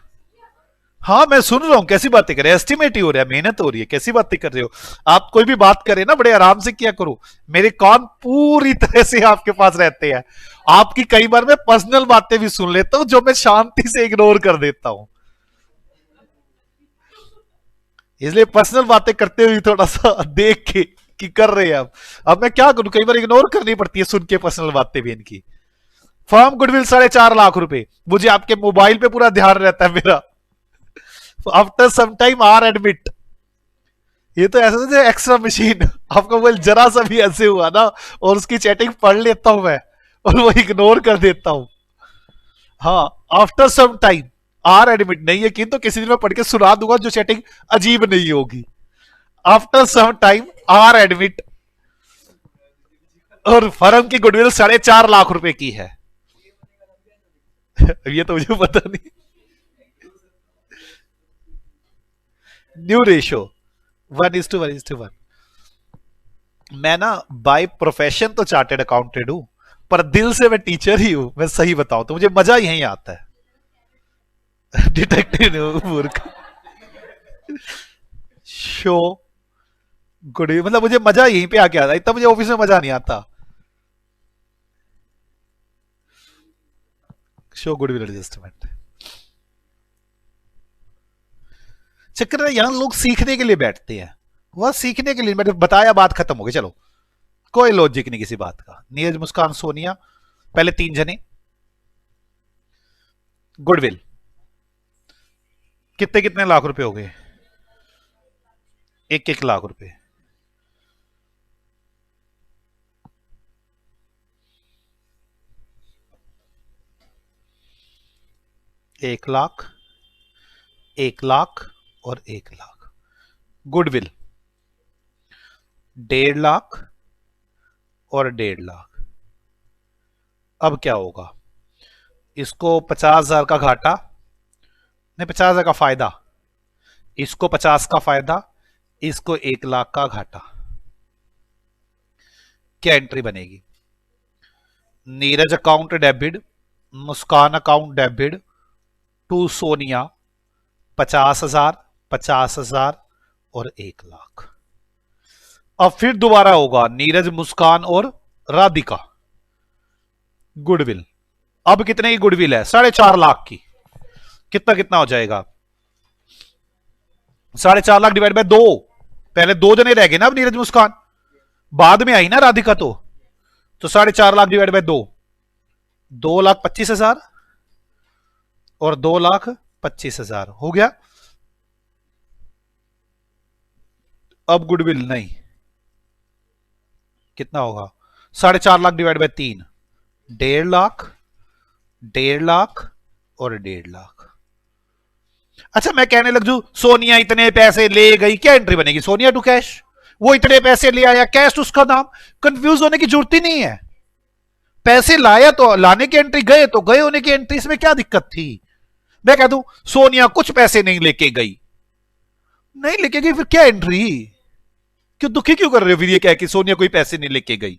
हाँ मैं सुन रहा हूं, कैसी बातें कर रहे हैं? एस्टिमेट ही हो रहा है, मेहनत हो रही है, कैसी बातें कर रहे हो आप? कोई भी बात करें ना बड़े आराम से किया करो। मेरे कान पूरी तरह से आपके पास रहते हैं। आपकी कई बार मैं पर्सनल बातें भी सुन लेता हूं जो मैं शांति से इग्नोर कर देता हूं, इसलिए पर्सनल बातें करते हुए थोड़ा सा देख के कि कर रहे हैं आप। अब मैं क्या करूं, कई बार इग्नोर करनी पड़ती है सुन के पर्सनल बातें भी इनकी। फर्म गुडविल 4.5 लाख रुपए। मुझे आपके मोबाइल पे पूरा ध्यान रहता है मेरा। After some time are admit. ये तो ऐसा था एक्स्ट्रा मशीन, आपका मोबाइल जरा सा भी ऐसे हुआ ना और उसकी चैटिंग पढ़ लेता हूं मैं और वो इग्नोर कर देता हूं। हाँ, after some time are admit नहीं, यकीन तो किसी दिन मैं पढ़ के सुना दूंगा जो चैटिंग अजीब नहीं होगी। After some time are admit और फर्म की गुडविल 4.5 लाख रुपए की है। ये तो मुझे पता नहीं। New ratio 1:1:1। मैं ना बाय प्रोफेशन तो चार्टेड अकाउंटेंट हूं, पर दिल से मैं टीचर ही हूं। मैं सही बताऊं तो मुझे मजा यही आता है। डिटेक्टिव मूर्ख। शो गुड, मतलब मुझे मजा यहीं पे आके आता है, इतना मुझे ऑफिस में मजा नहीं आता। Show goodwill adjustment. चक्कर है यहां लोग सीखने के लिए बैठते हैं, वह सीखने के लिए मैंने बताया, बात खत्म हो गई। चलो कोई लॉजिक नहीं किसी बात का। नीरज, मुस्कान, सोनिया, पहले 3 जने। गुडविल कितने कितने लाख रुपए हो गए? 1-1 लाख रुपए। एक लाख, 1 लाख और 1 लाख। गुडविल 1.5 लाख और 1.5 लाख। अब क्या होगा? इसको 50,000 का घाटा, नहीं 50,000 का फायदा, इसको 50 का फायदा, इसको 1 लाख का घाटा। क्या एंट्री बनेगी? Neeraj account debit, Muskan account debit to Sonia 50,000, 50,000 और 1 लाख। अब फिर दोबारा होगा नीरज, मुस्कान और राधिका गुडविल। अब कितने की गुडविल है? 4.5 लाख की। कितना कितना हो जाएगा? 4.5 लाख डिवाइड बाय 2। पहले 2 जने रह गए ना अब नीरज मुस्कान, बाद में आई ना राधिका, तो 4.5 लाख डिवाइड बाय 2, 2,25,000 और 2,25,000 हो गया। अब गुडविल नहीं, कितना होगा? 4.5 लाख डिवाइड बाय 3, 1.5 लाख, 1.5 लाख और 1.5 लाख। अच्छा मैं कहने लग जू सोनिया इतने पैसे ले गई, क्या एंट्री बनेगी? सोनिया टू कैश, वो इतने पैसे ले आया, कैश टू उसका नाम। कंफ्यूज होने की जरूरत ही नहीं है। पैसे लाया तो लाने की एंट्री, गए तो गए होने की एंट्री, इसमें क्या दिक्कत थी? मैं कह दूं सोनिया कुछ पैसे नहीं लेके गई, नहीं लेके गई, फिर क्या एंट्री? क्यों दुखी क्यों कर रहे हो फिर ये कह कि सोनिया कोई पैसे नहीं लेके गई?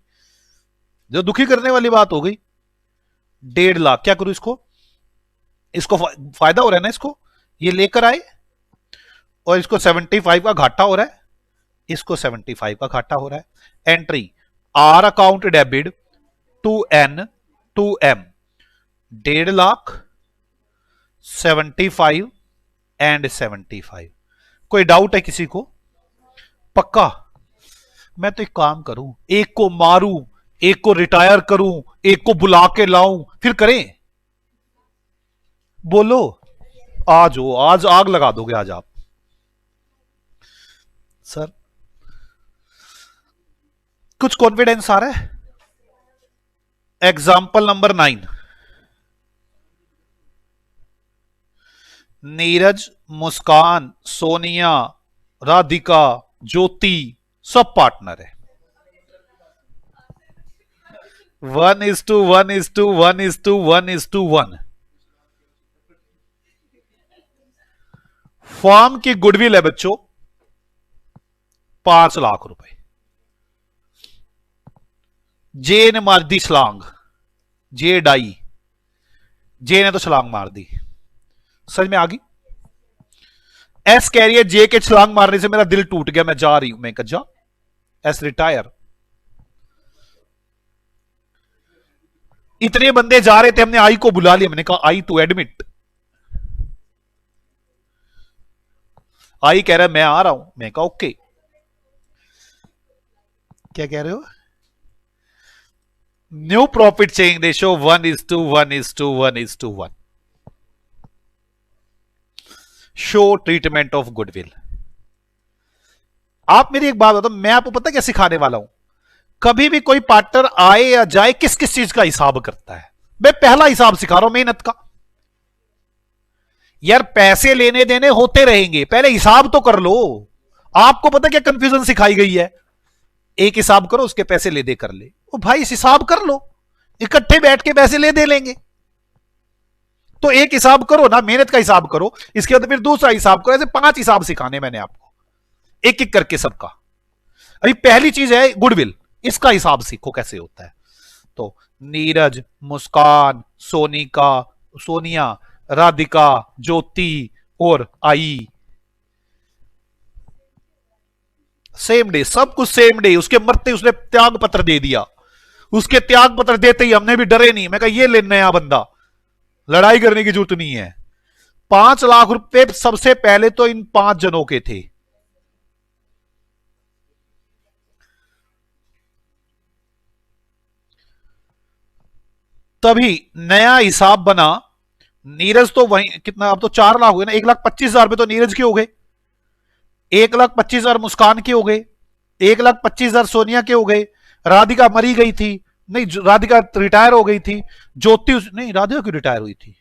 जो दुखी करने वाली बात हो गई। 1.5 लाख, क्या करूं इसको? इसको फायदा हो रहा है ना, इसको ये लेकर आए और इसको 75 का घाटा हो रहा है, इसको 75 का घाटा हो रहा है। Entry R account debit to N to M, 1.5 lakh, 75 and 75। कोई डाउट है किसी को? पक्का? मैं तो एक काम करूं, एक को मारूं, एक को रिटायर करूं, एक को बुला के लाऊं, फिर करें? बोलो, आज हो, आज आग लगा दोगे आज आप। सर कुछ कॉन्फिडेंस आ रहा है? एग्जाम्पल नंबर 9, नीरज, मुस्कान, सोनिया, राधिका, ज्योति सब पार्टनर है। 1:1:1:1:1। फॉर्म की गुडविल है बच्चों 5 लाख रुपए। जे ने मार दी छलांग, जे डाई, जे ने तो छलांग मार दी। समझ में आ गई? एस कह रही है जे के छलांग मारने से मेरा दिल टूट गया, मैं जा रही हूं। मैं कहा जा, एस रिटायर। इतने बंदे जा रहे थे, हमने आई को बुला लिया, मैंने कहा आई टू एडमिट। आई कह रहा है मैं आ रहा हूं, मैं कहा ओके। क्या कह रहे हो? New profit sharing ratio 1:1:1:1। Show treatment of goodwill. आप मेरी एक बात बताओ, मैं आपको पता क्या सिखाने वाला हूं? कभी भी कोई पार्टनर आए या जाए, किस किस चीज का हिसाब करता है? मैं पहला हिसाब सिखा रहा हूं मेहनत का। यार पैसे लेने देने होते रहेंगे, पहले हिसाब तो कर लो। आपको पता क्या कंफ्यूजन सिखाई गई है? एक हिसाब करो, उसके पैसे ले दे कर ले। ओ भाई, इस हिसाब कर लो, इकट्ठे बैठ के पैसे ले दे लेंगे। तो एक हिसाब करो ना, मेहनत का हिसाब करो, इसके बाद फिर दूसरा हिसाब करो। ऐसे 5 हिसाब सिखाने मैंने आपको, एक एक करके सबका। अभी पहली चीज है गुडविल, इसका हिसाब सीखो कैसे होता है। तो नीरज, मुस्कान, सोनिका, सोनिया, राधिका, ज्योति और आई, सेम डे, सब कुछ सेम डे। उसके मरते उसने त्याग पत्र दे दिया। उसके त्याग पत्र देते ही हमने भी डरे नहीं। मैं कहा ये ले नया बंदा, लड़ाई करने की जरूरत नहीं है। 5 लाख रुपए सबसे पहले तो इन 5 जनों के थे। तभी नया हिसाब बना। नीरज तो वही कितना, अब तो 4 लाख हो गए ना। 1,25,000 रुपए तो नीरज के हो गए, 1,25,000 मुस्कान के हो गए, 1,25,000 सोनिया के हो गए। राधिका मरी गई थी, नहीं राधिका रिटायर हो गई थी। ज्योति नहीं, राधिका क्यों रिटायर हुई थी?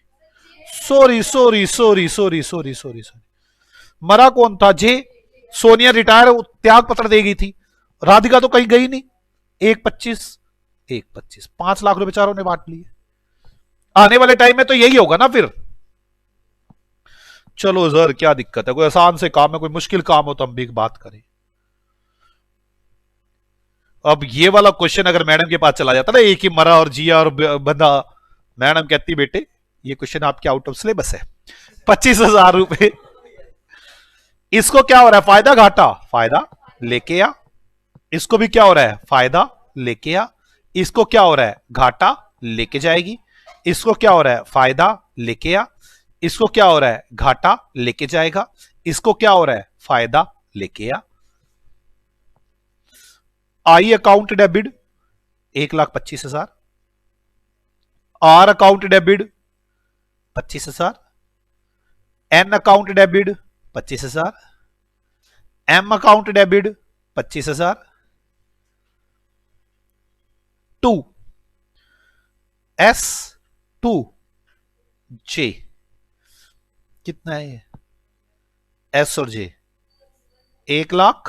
Sorry sorry sorry sorry sorry sorry sorry, मरा कौन था? जे। सोनिया रिटायर त्याग पत्र दे गई थी, राधिका तो कहीं गई नहीं। 1,25,000, 1,25,000, 5 लाख रुपए चारों ने बांट लिए। आने वाले टाइम में तो यही होगा ना फिर। चलो सर क्या दिक्कत है, कोई आसान से काम है, कोई मुश्किल काम हो तो हम भी बात करें। अब ये वाला क्वेश्चन अगर मैडम के पास चला जाता ना, एक ही मरा और जिया और बंदा, मैडम कहती बेटे ये क्वेश्चन आपके आउट ऑफ सिलेबस है। 25,000 रुपए। इसको क्या हो रहा है? फायदा घाटा? फायदा लेके आ। इसको भी क्या हो रहा है? फायदा लेके आ। इसको क्या हो रहा है? घाटा लेके जाएगी। इसको क्या हो रहा है? फायदा लेके आ। इसको क्या हो रहा है? घाटा लेके जाएगा। इसको क्या हो रहा है? फायदा लेके आ। I account debit 1,25,000, R account debit 25,000, N account debit 25,000, M account debit 25,000, 2 S 2 J कितना है ये, एस और जे 1,00,000,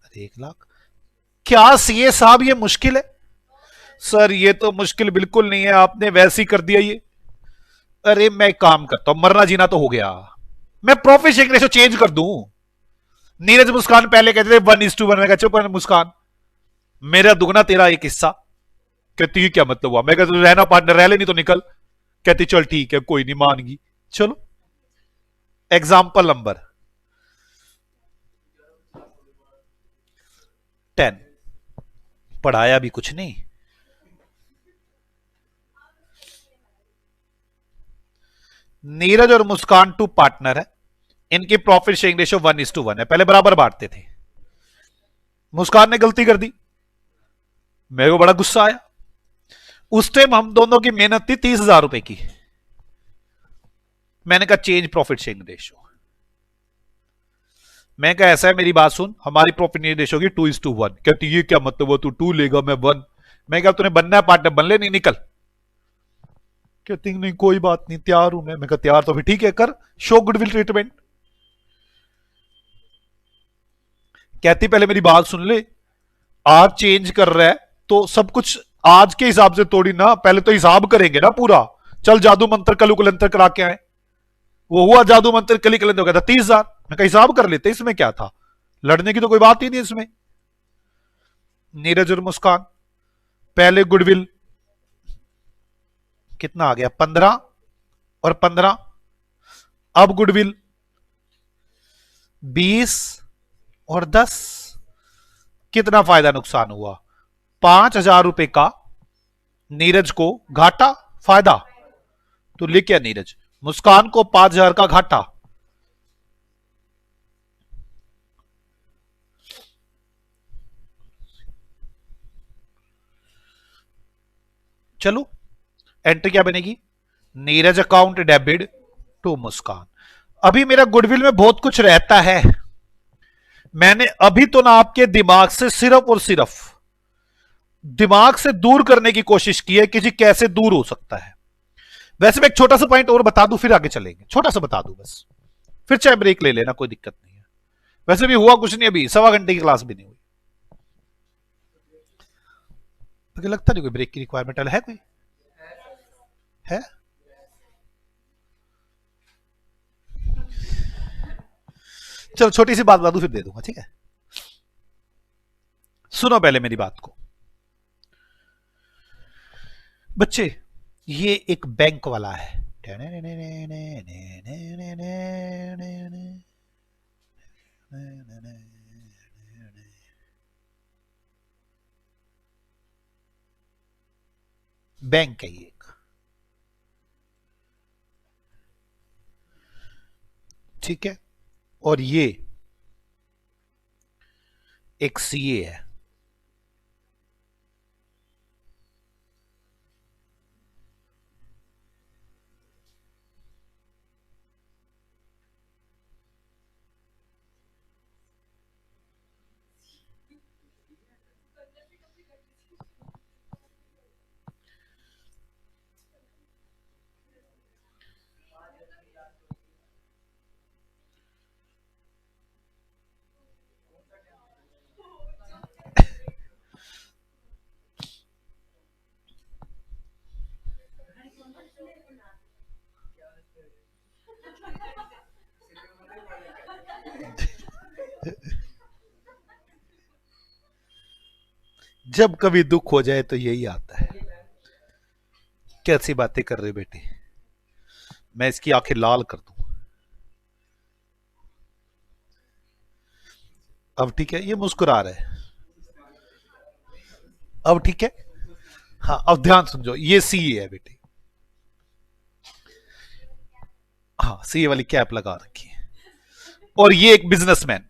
अरे 1,00,000। क्या सीए साहब ये मुश्किल है? सर ये तो मुश्किल बिल्कुल नहीं है, आपने वैसे ही कर दिया ये। अरे मैं काम करता हूं, मरना जीना तो हो गया, मैं प्रॉफिट शेयरिंग रेशो चेंज कर दूं। नीरज मुस्कान पहले कहते थे 1:1, मैं चुप मुस्कान, मेरा दुगना तेरा एक हिस्सा। कहती है क्या मतलब हुआ? मैं कहता रहना पार्टनर, रह ले नहीं तो निकल। कहती चल ठीक है कोई नहीं, मानगी। चलो एग्जाम्पल नंबर 10, पढ़ाया भी कुछ नहीं। नीरज और मुस्कान 2 पार्टनर है, इनकी प्रॉफिट शेयरिंग रेशियो 1:1 है, पहले बराबर बांटते थे। मुस्कान ने गलती कर दी, मेरे को बड़ा गुस्सा आया। उस टाइम हम दोनों की मेहनत थी 30,000 रुपए की। मैंने कहा चेंज प्रॉफिट शेयरिंग रेशियो। मैं कहा ऐसा है, मेरी बात सुन, हमारी प्रॉफिट शेयरिंग रेशियो की 2:1। कहती ये क्या मतलब हुआ, तू 2 लेगा मैं 1। मैं कहा तूने बनना है पार्टनर, बन ले, नहीं निकल। कहती नहीं कोई बात नहीं, तैयार हूं मैं कहा तैयार तो फिर ठीक है, कर शो गुडविल ट्रीटमेंट। कहती पहले मेरी बात सुन ले, आज चेंज कर रहा है तो सब कुछ आज के हिसाब से तोड़ी ना, पहले तो हिसाब करेंगे ना पूरा। चल जादू मंत्र कलु कलंतर करा के आए, वो हुआ जादू मंत्र कली कलंतर, कहता 30,000। मैं कहा हिसाब कर लेते, इसमें क्या था, लड़ने की तो कोई बात ही नहीं इसमें। नीरज और मुस्कान पहले गुडविल कितना आ गया, 15 और 15। अब गुडविल 20 और 10। कितना फायदा नुकसान हुआ, 5,000 रुपए का नीरज को घाटा, फायदा तो लिख क्या नीरज, मुस्कान को 5,000 का घाटा। चलो एंट्री क्या बनेगी, नीरज अकाउंट डेबिट टू मुस्कान। अभी मेरा गुडविल में बहुत कुछ रहता है, मैंने अभी तो ना आपके दिमाग से सिर्फ और सिर्फ दिमाग से दूर करने की कोशिश की है कि जी कैसे दूर हो सकता है। वैसे मैं एक छोटा सा पॉइंट और बता दूं फिर आगे चलेंगे, छोटा सा बता दूं बस, फिर चाहे ब्रेक ले लेना कोई दिक्कत नहीं है। वैसे भी हुआ कुछ नहीं, अभी 1.25 घंटे की क्लास भी नहीं हुई, मुझे लगता नहीं कोई ब्रेक की रिक्वायरमेंट है कोई है। चलो छोटी सी बात बता दूं फिर दे दूंगा, ठीक है। सुनो पहले मेरी बात को बच्चे, ये एक बैंक वाला है, बैंक है ये एक, ठीक है, और ये एक सीए है। जब कभी दुख हो जाए तो यही आता है। कैसी बातें कर रहे बेटे, मैं इसकी आंखें लाल कर दूं। अब ठीक है, ये मुस्कुरा रहा है, अब ठीक है। हाँ अब ध्यान समझो, ये सीए है बेटे, हाँ सीए वाली कैप लगा रखी है, और ये एक बिजनेसमैन,